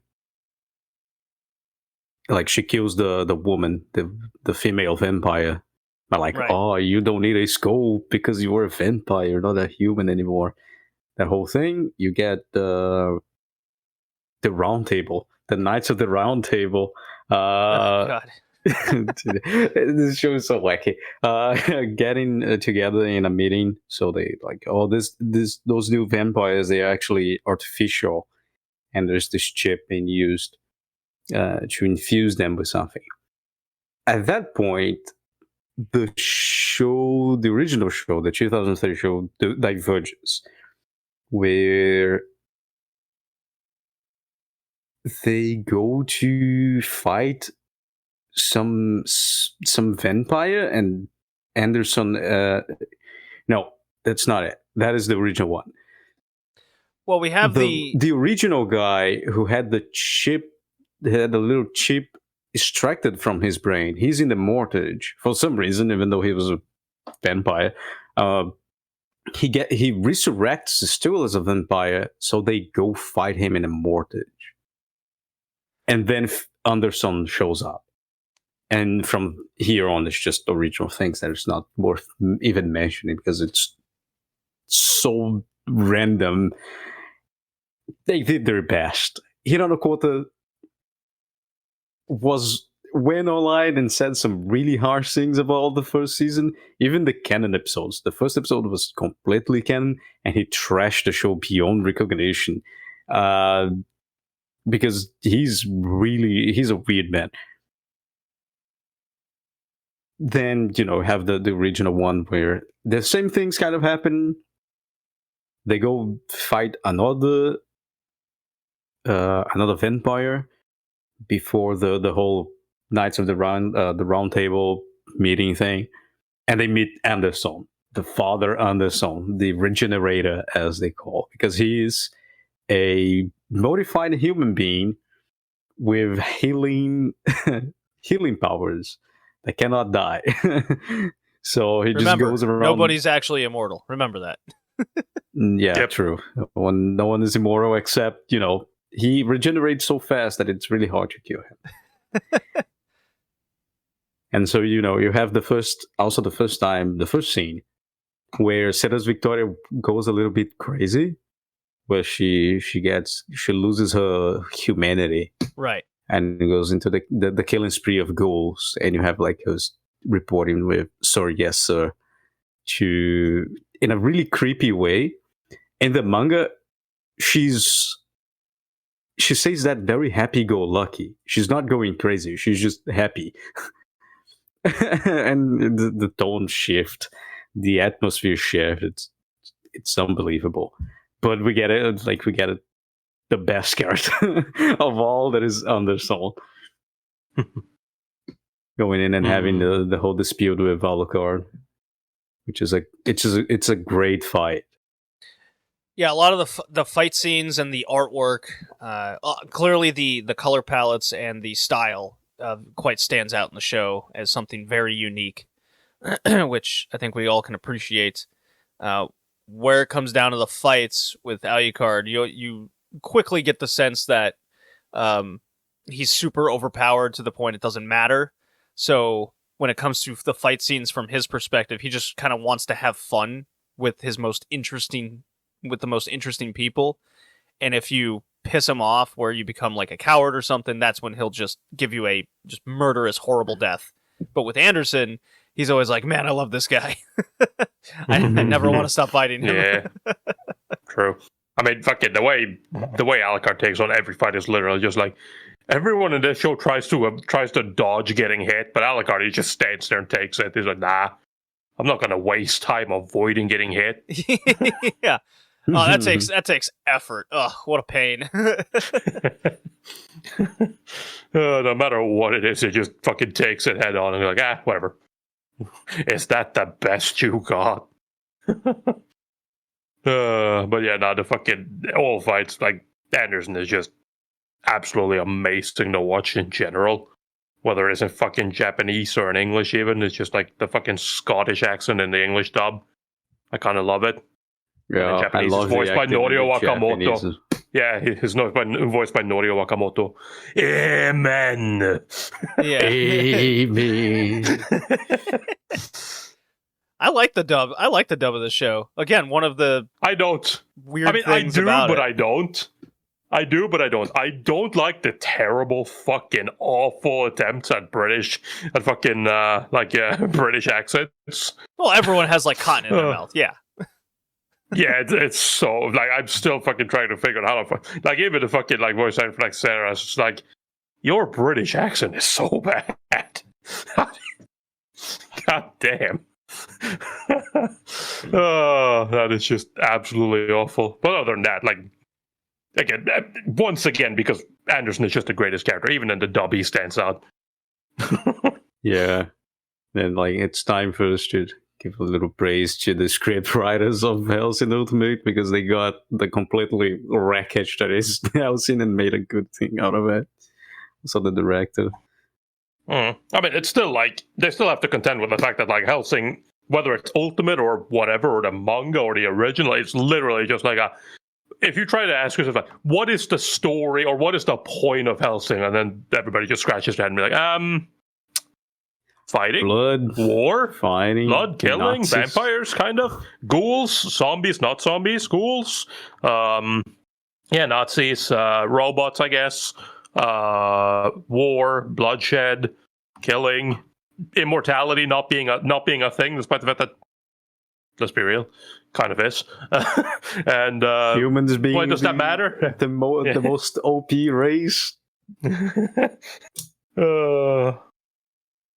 like she kills the woman, the female vampire. But like, right. Oh, you don't need a skull because you were a vampire, not a human anymore. That whole thing, you get the round table, the Knights of the Round Table. God. This show is so wacky. Getting together in a meeting, so they like, those new vampires, they are actually artificial, and there's this chip being used to infuse them with something. At that point, the original show, the 2003 show, diverges, where they go to fight some vampire, and Anderson. No, that's not it. That is the original one. Well, we have the original guy who had the little chip extracted from his brain. He's in the mortgage for some reason, even though he was a vampire. He resurrects still as a vampire, so they go fight him in a mortgage. And then Anderson shows up. And from here on, it's just original things that it's not worth even mentioning because it's so random. They did their best. Hirano Kota went online and said some really harsh things about the first season. Even the canon episodes. The first episode was completely canon, and he trashed the show beyond recognition. Because he's a weird man. Then, have the original one where the same things kind of happen. They go fight another vampire before the whole Knights of the Round Table meeting thing, and they meet Anderson, the Father Anderson, the Regenerator, as they call, because he's a modified human being with healing powers. They cannot die. So he just Remember, goes around. nobody's actually immortal. Remember that. Yeah, Yep. true. No one is immortal except, he regenerates so fast that it's really hard to kill him. And so, you have the first scene where Seda's Victoria goes a little bit crazy, where she loses her humanity Right. and goes into the killing spree of ghouls, and you have like her reporting with "Sorry, yes, sir," in a really creepy way. In the manga, she says that very happy-go-lucky. She's not going crazy. She's just happy. And the tone shift, the atmosphere shift. It's unbelievable. But we get it. Like we get it. The best character of all that is Undersoul. Going in and having the whole dispute with Alucard, which is it's a great fight. Yeah, a lot of the fight scenes and the artwork, clearly the color palettes and the style quite stands out in the show as something very unique, which I think we all can appreciate. Where it comes down to the fights with Alucard, you quickly get the sense that he's super overpowered to the point it doesn't matter. So when it comes to the fight scenes from his perspective, he just kind of wants to have fun with the most interesting people. And if you piss him off where you become like a coward or something, that's when he'll just give you a just murderous, horrible death. But with Anderson, he's always like, man, I love this guy. I never want to stop fighting him. Yeah, true. I mean, fucking the way Alucard takes on every fight is literally just like everyone in this show tries to dodge getting hit, but Alucard, he just stands there and takes it. He's like, nah, I'm not gonna waste time avoiding getting hit. Yeah. Oh, that takes effort. Ugh, what a pain. No matter what it is, it just fucking takes it head on, and you're like, whatever. Is that the best you got? But yeah, no, the fucking all fights, like Anderson is just absolutely amazing to watch in general. Whether it's in fucking Japanese or in English, even it's just like the fucking Scottish accent in the English dub. I kind of love it. Yeah, Japanese I love is voiced by Norio Wakamoto. Yeah, he's voiced by Norio Wakamoto. Amen. Yeah. Amen. I like the dub. I like the dub of the show. Again, one of the I don't. weird things I do, about but it. I don't. I do, but I don't. I don't like the terrible, fucking awful attempts at British accents. Well, everyone has like cotton in their mouth. Yeah. Yeah, it's so like I'm still fucking trying to figure out how to like even the fucking like voice actor for like Sarah. It's just like your British accent is so bad. God damn. Oh, that is just absolutely awful. But other than that, like again, once again, because Anderson is just the greatest character, even in the dub, he stands out. Yeah. Then like it's time for us to give a little praise to the script writers of Hellsing Ultimate because they got the completely wreckage that is Hellsing and made a good thing out of it. So the director. I mean, it's still like they still have to contend with the fact that like Hellsing, whether it's Ultimate or whatever, or the manga or the original, it's literally just like if you try to ask yourself like, what is the story or what is the point of Hellsing, and then everybody just scratches their head and be like, fighting, Blood, war, fighting, blood, killing, Nazis. vampires, kind of ghouls, zombies, not zombies, ghouls, Nazis, robots, I guess, war, bloodshed, killing, immortality not being a thing, despite the fact that, let's be real, kind of is. And humans being why does that matter? The most OP race.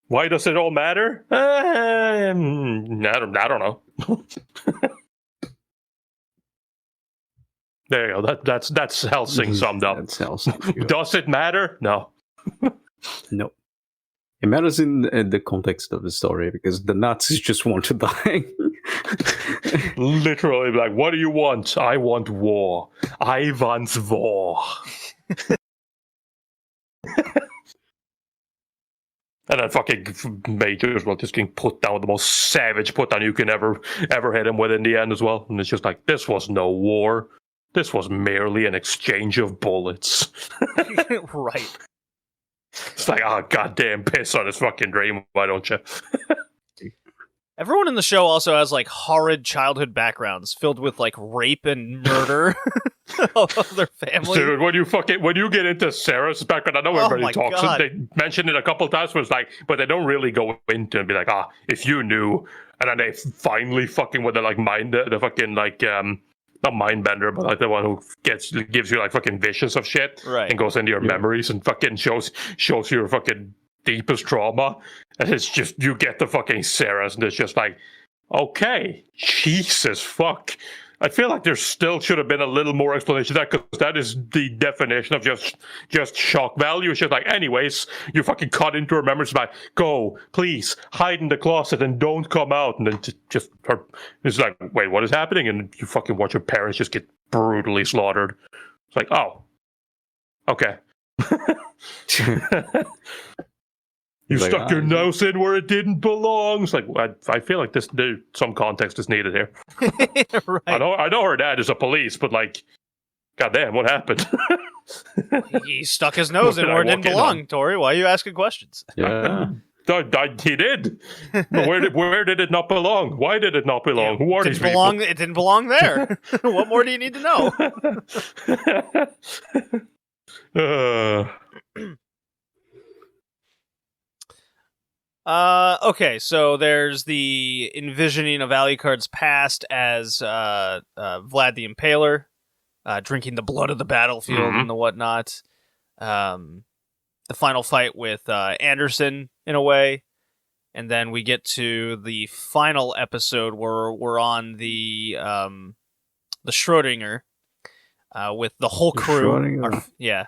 Why does it all matter? I don't know. There you go. That's Hellsing summed up. That's Hellsing. Does it matter? No. No. It matters in the context of the story because the Nazis just want to die. Literally, like, what do you want? I want war. I want war. And then fucking Major as well, just getting put down with the most savage put down you can ever hit him with in the end as well. And it's just like, this was no war. This was merely an exchange of bullets. Right. It's like, oh, goddamn, piss on his fucking dream, why don't you? Everyone in the show also has like horrid childhood backgrounds filled with like rape and murder of their family. Dude, when you get into Sarah's background, I know everybody talks. God. They mention it a couple of times, but it's like, but they don't really go into it and be like, if you knew, and then they finally fucking with the like mind, the fucking like not mind bender, but like the one who gives you like fucking visions of shit, Right. and goes into your memories and fucking shows your fucking deepest trauma, and it's just, you get the fucking Sarah's, and it's just like, okay, Jesus fuck. I feel like there still should have been a little more explanation of that, because that is the definition of just shock value. It's just like, anyways, you fucking cut into her memories by, go, please, hide in the closet and don't come out. And then just her, it's like, wait, what is happening? And you fucking watch your parents just get brutally slaughtered. It's like, oh, okay. You like, stuck your nose in where it didn't belong. It's like, I feel like there's some context is needed here. Right. I know her dad is a police, but like, goddamn, what happened? He stuck his nose in where it didn't belong, Tori. Why are you asking questions? Yeah. He did. But where did it not belong? Why did it not belong? Who are these people? It didn't belong there. What more do you need to know? Okay, so there's the envisioning of Alucard's past as Vlad the Impaler, drinking the blood of the battlefield and the whatnot. The final fight with Anderson, in a way. And then we get to the final episode where we're on the Schrodinger with the whole crew. Yeah.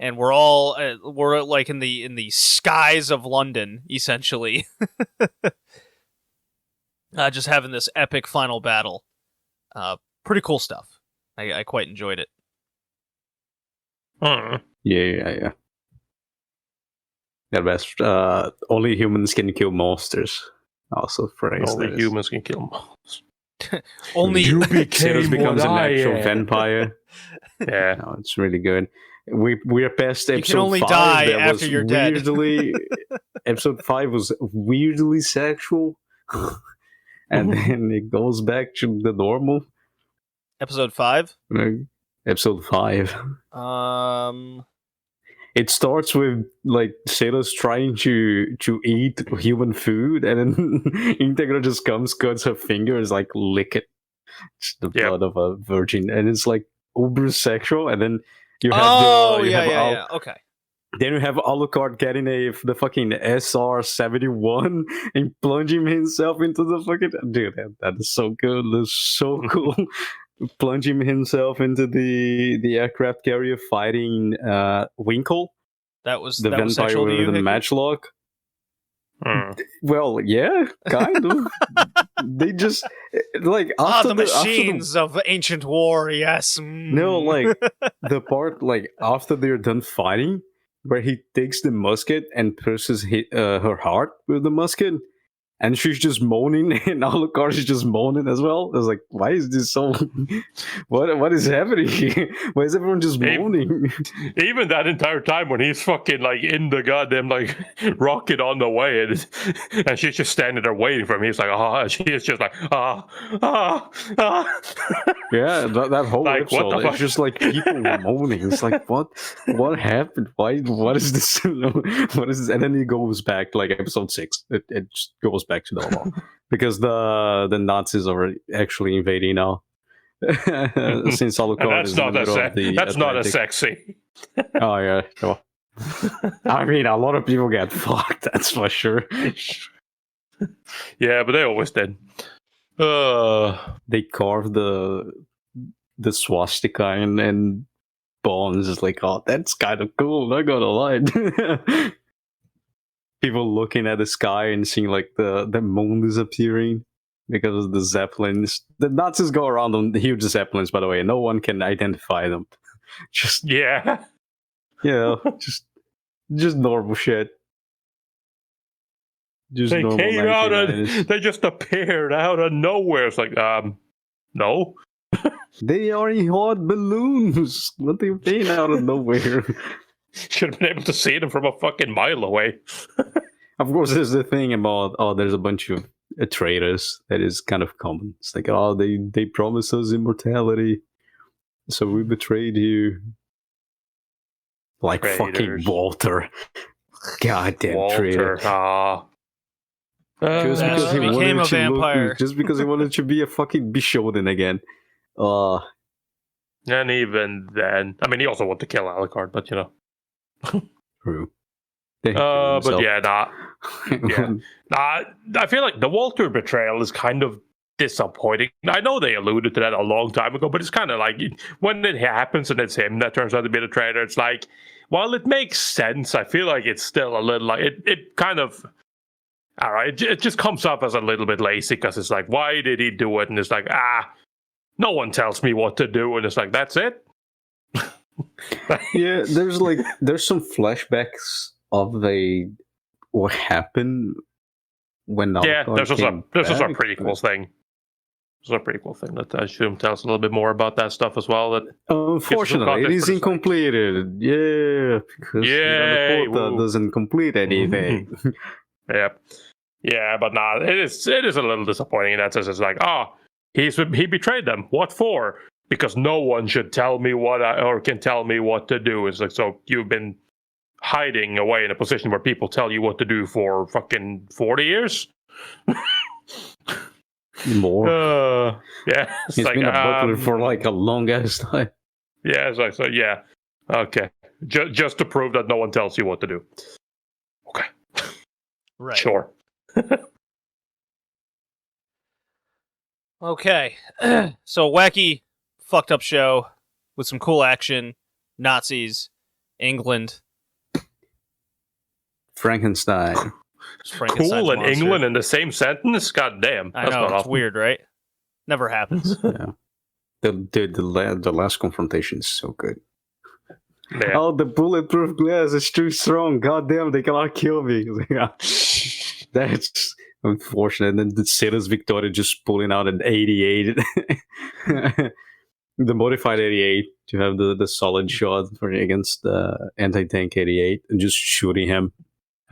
And we're all we're like in the skies of London, essentially, just having this epic final battle. Pretty cool stuff. I quite enjoyed it. Yeah. The best. Only humans can kill monsters. Also phrase. Only humans can kill monsters. Only you became becomes an actual am. vampire. Yeah, no, it's really good. We're past episode 5. You can only die after you're dead. Episode 5 was weirdly sexual, and then it goes back to the normal. Episode 5. Episode 5. It starts with like sailors trying to eat human food, and then Integra just comes, cuts her fingers, like lick it. It's the blood of a virgin, and it's like uber sexual, and then. You have okay. Then you have Alucard getting the fucking SR-71 and plunging himself into the fucking... Dude, that is so good. That's so cool. Plunging himself into the aircraft carrier fighting Winkle. That was the vampire sexual to you, with the matchlock. Well, yeah, kind of. They just like after the machines of ancient war. Yes. No, like the part like after they're done fighting, where he takes the musket and pierces her heart with the musket, and she's just moaning, and Alucard is just moaning as well. I was like, why is this so? What is happening here? Why is everyone just moaning? Even that entire time when he's fucking like in the goddamn like rocket on the way, and she's just standing there waiting for him. He's like, she is just like, Yeah, that whole like, episode, it's just like people moaning. It's like, what happened? What is this? What is this? And then he goes back to like episode 6. It just goes back to normal because the Nazis are actually invading now. Since Alucard is in the middle of the that's Atlantic. not as sexy. Oh yeah, sure. I mean, a lot of people get fucked. That's for sure. Yeah, but they always did. They carved the swastika and bones. It's like, oh, that's kind of cool. Not gonna lie. People looking at the sky and seeing like the moon disappearing because of the zeppelins. The Nazis go around on the huge zeppelins, by the way. No one can identify them. Just yeah, just normal shit. Just They normal came out 1990s. and they just appeared out of nowhere. It's like, no. They are in hot balloons. What do you mean out of nowhere? Should have been able to see them from a fucking mile away. Of course, there's the thing about there's a bunch of traitors that is kind of common. It's like, they promised us immortality, so we betrayed you. Like fucking Traitors. Walter. Goddamn traitor. Walter. Just because he became wanted a vampire. just because he wanted to be a fucking Bishonen again. And even then, I mean, he also wanted to kill Alucard, but you know. True. But yeah, I feel like the Walter betrayal is kind of disappointing. I know they alluded to that a long time ago, but it's kind of like when it happens and it's him that turns out to be the traitor, it's like, while it makes sense, I feel like it's still a little like it kind of, all right, it just comes up as a little bit lazy because it's like, why did he do it? And it's like, no one tells me what to do, and it's like, that's it. Yeah, there's some flashbacks of what happened when Alucard there's also came a back, pretty cool but- thing. There's a pretty cool thing that I assume tells a little bit more about that stuff as well. That Unfortunately, it is incompleted. Yeah, because Yay, the quota woo. doesn't complete anything. Yeah, but nah, it is a little disappointing in that sense. It's like, he betrayed them. What for? Because no one should tell me or can tell me what to do. It's like, so you've been hiding away in a position where people tell you what to do for fucking 40 years? More. Yeah. It's He's like, been a butler for like a long ass time. Yeah, it's like, so yeah. Okay. Just to prove that no one tells you what to do. Okay. Right. Sure. Okay. So wacky, fucked up show with some cool action, Nazis, England, Frankenstein. Frankenstein's Cool and monster. England in the same sentence? God damn. I That's know, not it's often. weird, right? Never happens. Yeah. The last confrontation is so good. Yeah. Oh, the bulletproof glass is too strong. God damn, they cannot kill me. That's unfortunate. And then the Ceres Victoria just pulling out an 88. The modified 88 to have the solid shot against the anti-tank 88 and just shooting him.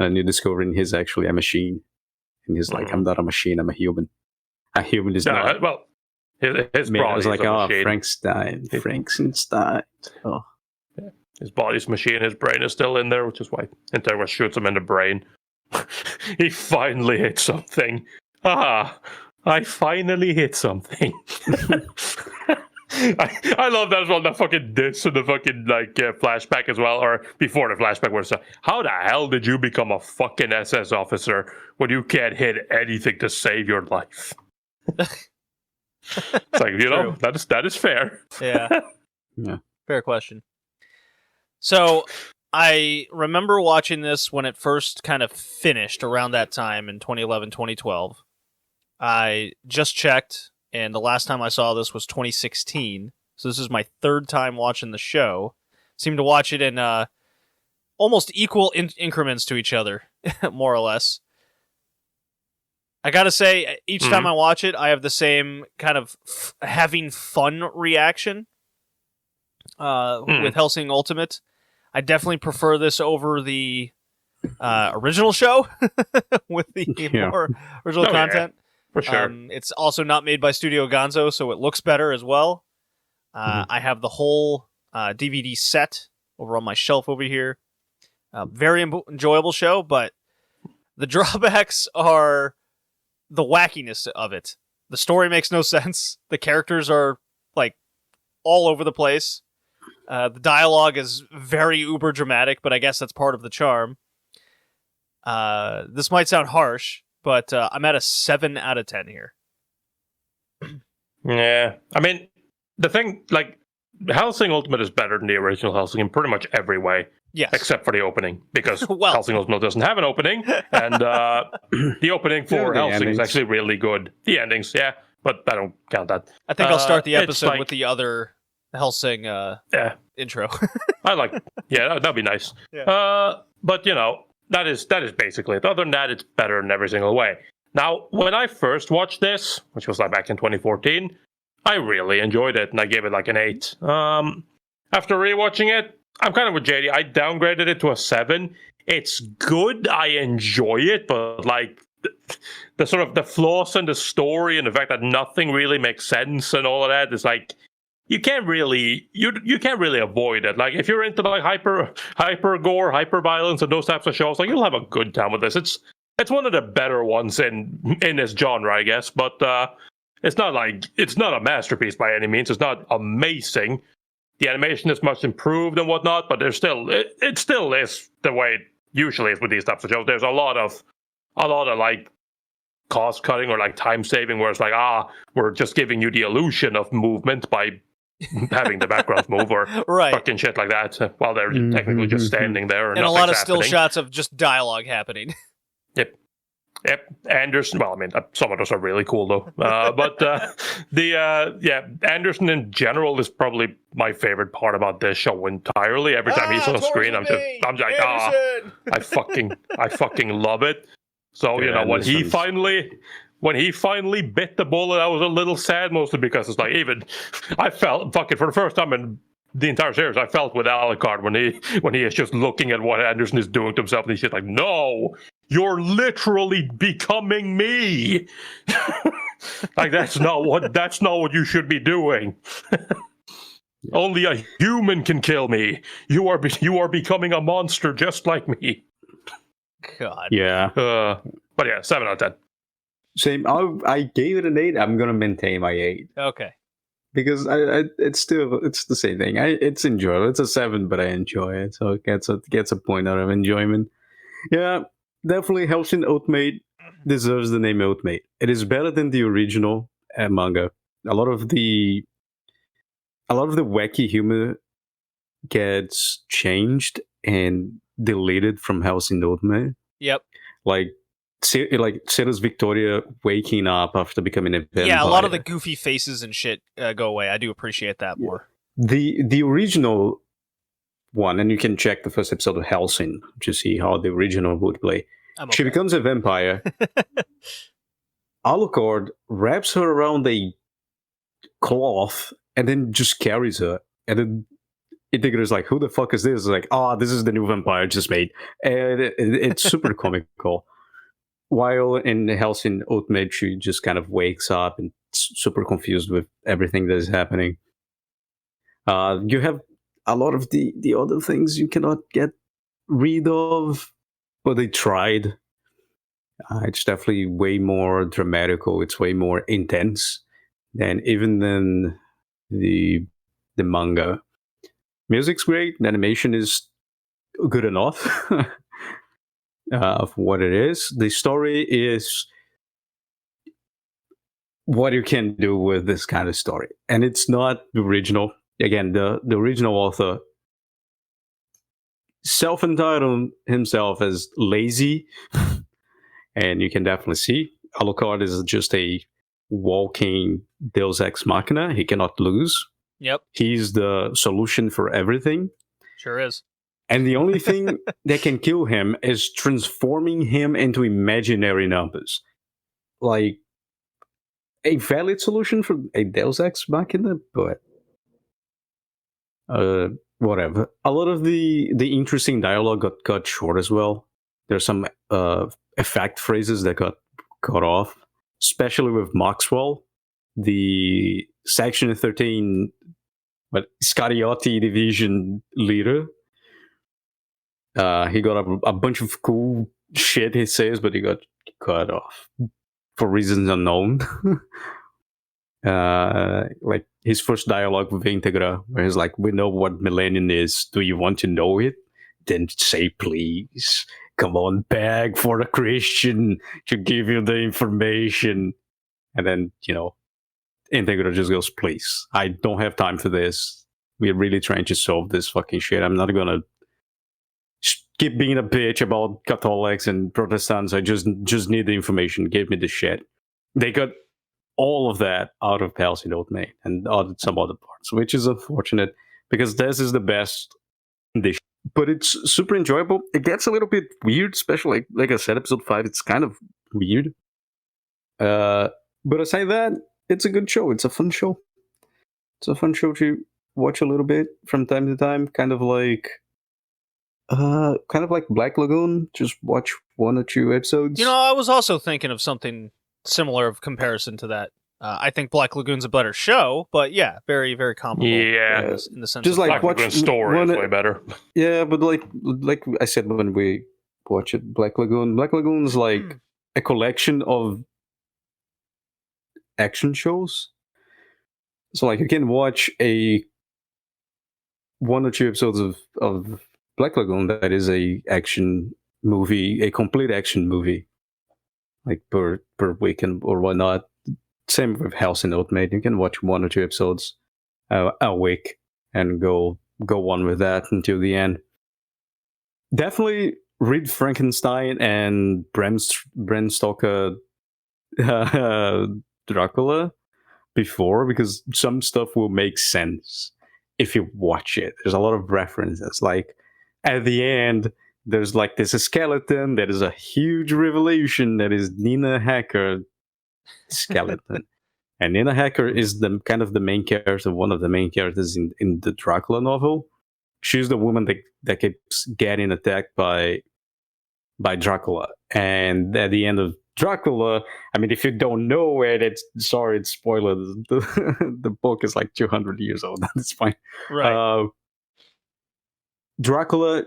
And you're discovering he's actually a machine. And he's like, I'm not a machine, I'm a human. A human is not. Well, his I body was like, is a oh, machine. Frankenstein. Oh. His body's machine, his brain is still in there, which is why Integra shoots him in the brain. He finally hit something. I finally hit something. I love that as well. The fucking diss and the fucking flashback as well, or before the flashback, where it's like, how the hell did you become a fucking SS officer when you can't hit anything to save your life? It's like, you know, that is fair. Yeah. Yeah. Fair question. So I remember watching this when it first kind of finished around that time in 2011, 2012. I just checked, and the last time I saw this was 2016. So this is my third time watching the show. Seemed to watch it in almost equal increments to each other, more or less. I gotta say, each time I watch it, I have the same kind of having fun reaction with Hellsing Ultimate. I definitely prefer this over the original show with the more original content. For sure. It's also not made by Studio Gonzo, so it looks better as well. I have the whole DVD set over on my shelf over here. Very enjoyable show, but the drawbacks are the wackiness of it. The story makes no sense. The characters are like all over the place. The dialogue is very uber dramatic, but I guess that's part of the charm. This might sound harsh, but I'm at a 7 out of 10 here. Yeah. I mean, the thing, like, Hellsing Ultimate is better than the original Hellsing in pretty much every way. Yes. Except for the opening, because Well. Hellsing Ultimate doesn't have an opening, and the opening for the Hellsing is endings. actually really good. The endings, yeah, but I don't count that. I think I'll start the it's episode like- with the other Hellsing Yeah, intro. I like. Yeah, that'd be nice. Yeah. But you know, that is basically it. Other than that, it's better in every single way. Now, when I first watched this, which was like back in 2014, I really enjoyed it, and I gave it like an 8. After rewatching it, I'm kind of with JD. I downgraded it to a 7. It's good. I enjoy it, but like the sort of the flaws in the story and the fact that nothing really makes sense and all of that is like you can't really avoid it. Like if you're into like hyper gore, hyper violence, and those types of shows, like you'll have a good time with this. It's one of the better ones in this genre, I guess. But it's not a masterpiece by any means. It's not amazing. The animation is much improved and whatnot, but there's still it still is the way it usually is with these types of shows. There's a lot of like cost cutting or like time saving, where it's like we're just giving you the illusion of movement by having the backgrounds move or right. fucking shit like that while they're technically just standing there and a lot of still shots of just dialogue happening. Yep. Anderson. Well, I mean, some of those are really cool though. But Anderson in general is probably my favorite part about this show entirely. Every time he's on screen, I'm like, I fucking love it. So you know, when he finally bit the bullet, I was a little sad, mostly because it's like I felt fucking for the first time in the entire series, I felt with Alucard when he is just looking at what Anderson is doing to himself, and he's just like, no, you're literally becoming me. Like that's not what you should be doing. Only a human can kill me. You are becoming a monster just like me. God. Yeah. But yeah, 7 out of 10. Same. I gave it an 8. I'm gonna maintain my 8. Okay. Because it's the same thing. It's enjoyable. It's a 7, but I enjoy it, so it gets a point out of enjoyment. Yeah, definitely Hellsing Ultimate deserves the name Ultimate. It is better than the original manga. A lot of the wacky humor gets changed and deleted from Hellsing Ultimate. Yep. Like Sarah's Victoria waking up after becoming a vampire. Yeah, a lot of the goofy faces and shit go away. I do appreciate that more. The original one, and you can check the first episode of Hellsing to see how the original would play. She becomes a vampire. Alucard wraps her around a cloth and then just carries her. And then Integra's like, who the fuck is this? It's like, this is the new vampire I just made. And it's super comical. While in Hellsing Ultimate, she just kind of wakes up and super confused with everything that is happening. You have a lot of the other things you cannot get rid of, but they tried. It's definitely way more dramatical. It's way more intense than the manga. Music's great. The animation is good enough. Of what it is. The story is what you can do with this kind of story. And it's not the original. Again, the original author self-entitled himself as lazy. And you can definitely see Alucard is just a walking Deus Ex Machina. He cannot lose. Yep. He's the solution for everything. Sure is. And the only thing that can kill him is transforming him into imaginary numbers. Like, a valid solution for a Deus Ex Machina, but whatever. A lot of the interesting dialogue got cut short as well. There's some effect phrases that got cut off, especially with Maxwell, the Section 13 Scariotti division leader. He got a bunch of cool shit he says, but he got cut off for reasons unknown. Like his first dialogue with Integra, where he's like, "We know what Millennium is. Do you want to know it? Then say please. Come on, beg for a Christian to give you the information." And then, Integra just goes, "Please, I don't have time for this. We're really trying to solve this fucking shit. I'm not gonna keep being a bitch about Catholics and Protestants. I just need the information. Give me the shit." They got all of that out of Hellsing Ultimate and out of some other parts, which is unfortunate because this is the best condition but it's super enjoyable. It gets a little bit weird, especially like I said, episode 5. It's kind of weird. But aside that, it's a good show. It's a fun show. It's a fun show to watch a little bit from time to time. Kind of like Black Lagoon. Just watch 1 or 2 episodes. You know, I was also thinking of something similar of comparison to that. I think Black Lagoon's a better show, but yeah, very, very comparable. Yeah, in the sense just of like Black Lagoon's story is way better. Yeah, but like I said when we watch it, Black Lagoon's like a collection of action shows. So like you can watch 1 or 2 episodes of Black Lagoon that is a action movie, a complete action movie, like per weekend or whatnot. Same with Hellsing Ultimate. You can watch 1 or 2 episodes a week and go on with that until the end. Definitely read Frankenstein and Bram Stoker Dracula before, because some stuff will make sense if you watch it. There's a lot of references. Like at the end, there's like this skeleton that is a huge revelation that is Nina Hacker skeleton. And Nina Hacker is the kind of the main character, one of the main characters in the Dracula novel. She's the woman that keeps getting attacked by Dracula. And at the end of Dracula, I mean, if you don't know it, it's spoiler. The book is like 200 years old at this point. right. Dracula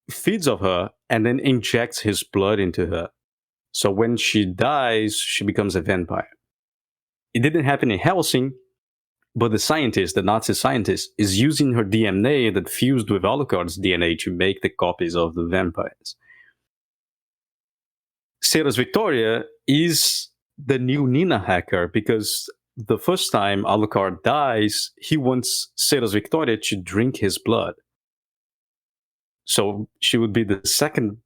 feeds off her and then injects his blood into her. So when she dies, she becomes a vampire. It didn't happen in Hellsing, but the Nazi scientist, is using her DNA that fused with Alucard's DNA to make the copies of the vampires. Sarah's Victoria is the new Nina Hacker, because the first time Alucard dies, he wants Sarah's Victoria to drink his blood. So she would be the second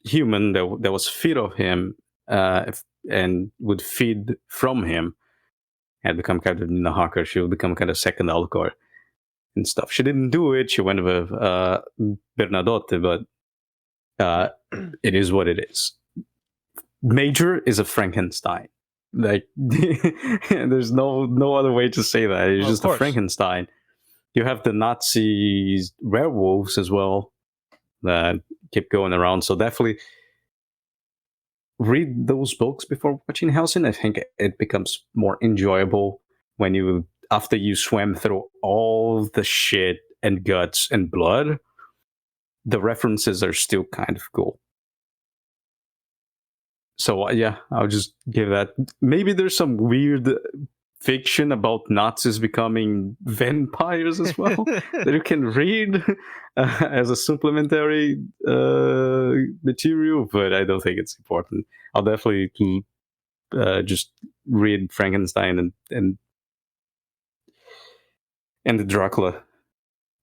human that was fed of him and would feed from him and become kind of Nina Hacker. She would become kind of second Alucard and stuff. She didn't do it. She went with Bernadotte, but it is what it is. Major is a Frankenstein. Like there's no other way to say that. It's just a Frankenstein. You have the Nazi werewolves as well that keep going around. So definitely read those books before watching Hellsing. I think it becomes more enjoyable after you swam through all the shit and guts and blood. The references are still kind of cool. So yeah, I'll just give that. Maybe there's some weird fiction about Nazis becoming vampires as well that you can read as a supplementary material, but I don't think it's important. I'll definitely just read Frankenstein and the Dracula,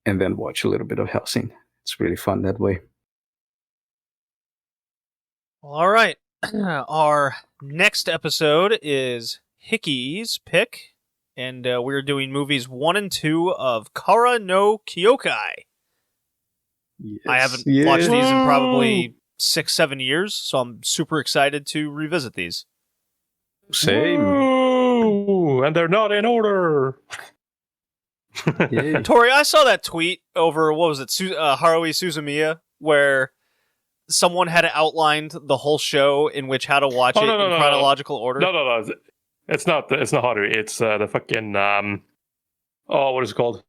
and then watch a little bit of Hellsing. It's really fun that way. All right. Our next episode is Hickey's pick, and we're doing movies 1 and 2 of Kara no Kyokai. Yes. I haven't watched these in probably 6-7 years, so I'm super excited to revisit these. Same. Woo! And they're not in order. Yeah. Tori, I saw that tweet over, what was it, Haruhi Suzumiya, where someone had outlined the whole show in which how to watch it in chronological order. No. It's not Haruhi. It's the fucking what is it called?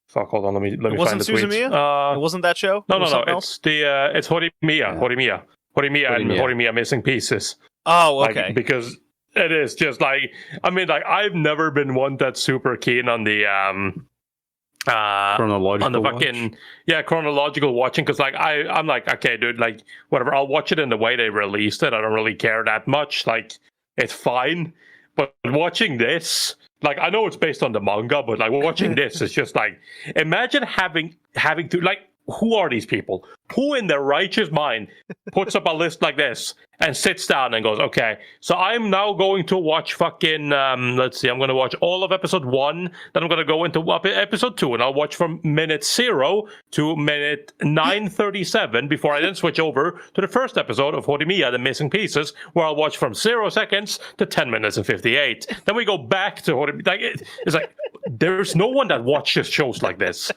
Fuck, hold on. Let me find the tweet. It wasn't that show? No. It's it's Horimiya. Yeah. Horimiya and Horimiya Missing Pieces. Oh, okay. Like, because it is just like, I mean, like, I've never been one that's super keen on the chronological on the fucking chronological watching, because like I'm like, okay, dude, like whatever, I'll watch it in the way they released it. I don't really care that much. Like, it's fine. But watching this, like, I know it's based on the manga, but like watching this is just like, imagine having to, like, who are these people? Who in their righteous mind puts up a list like this and sits down and goes, okay, so I'm now going to watch fucking, let's see, I'm going to watch all of episode 1, then I'm going to go into episode 2, and I'll watch from minute 0 to minute 9:37 before I then switch over to the first episode of Horimiya, The Missing Pieces, where I'll watch from 0 seconds to 10 minutes and 58. Then we go back to Horimiya. Like, it's like, there's no one that watches shows like this.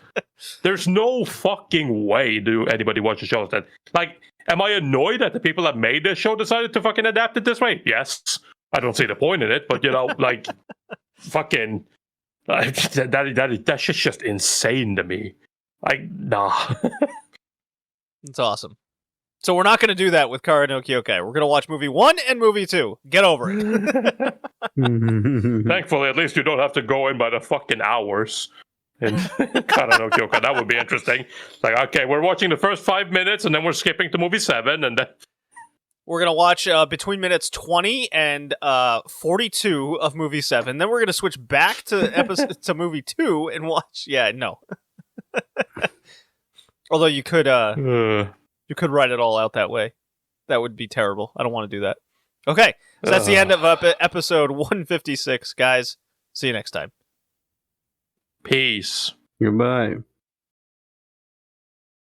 There's no fucking way do anybody watch a show that, like, am I annoyed that the people that made this show decided to fucking adapt it this way? Yes. I don't see the point in it, but, you know, like, fucking, that shit's just insane to me. Like, nah. It's awesome. So we're not going to do that with Kara no Kyokai. We're going to watch movie 1 and movie 2. Get over it. Thankfully, at least you don't have to go in by the fucking hours. And Kara no Kyokai, that would be interesting. Like, okay, we're watching the first 5 minutes, and then we're skipping to movie 7, and then We're going to watch between minutes 20 and 42 of movie 7. Then we're going to switch back to to movie 2 and watch... Yeah, no. Although you could write it all out that way. That would be terrible. I don't want to do that. Okay, so that's the end of episode 156, guys. See you next time. Peace. Goodbye.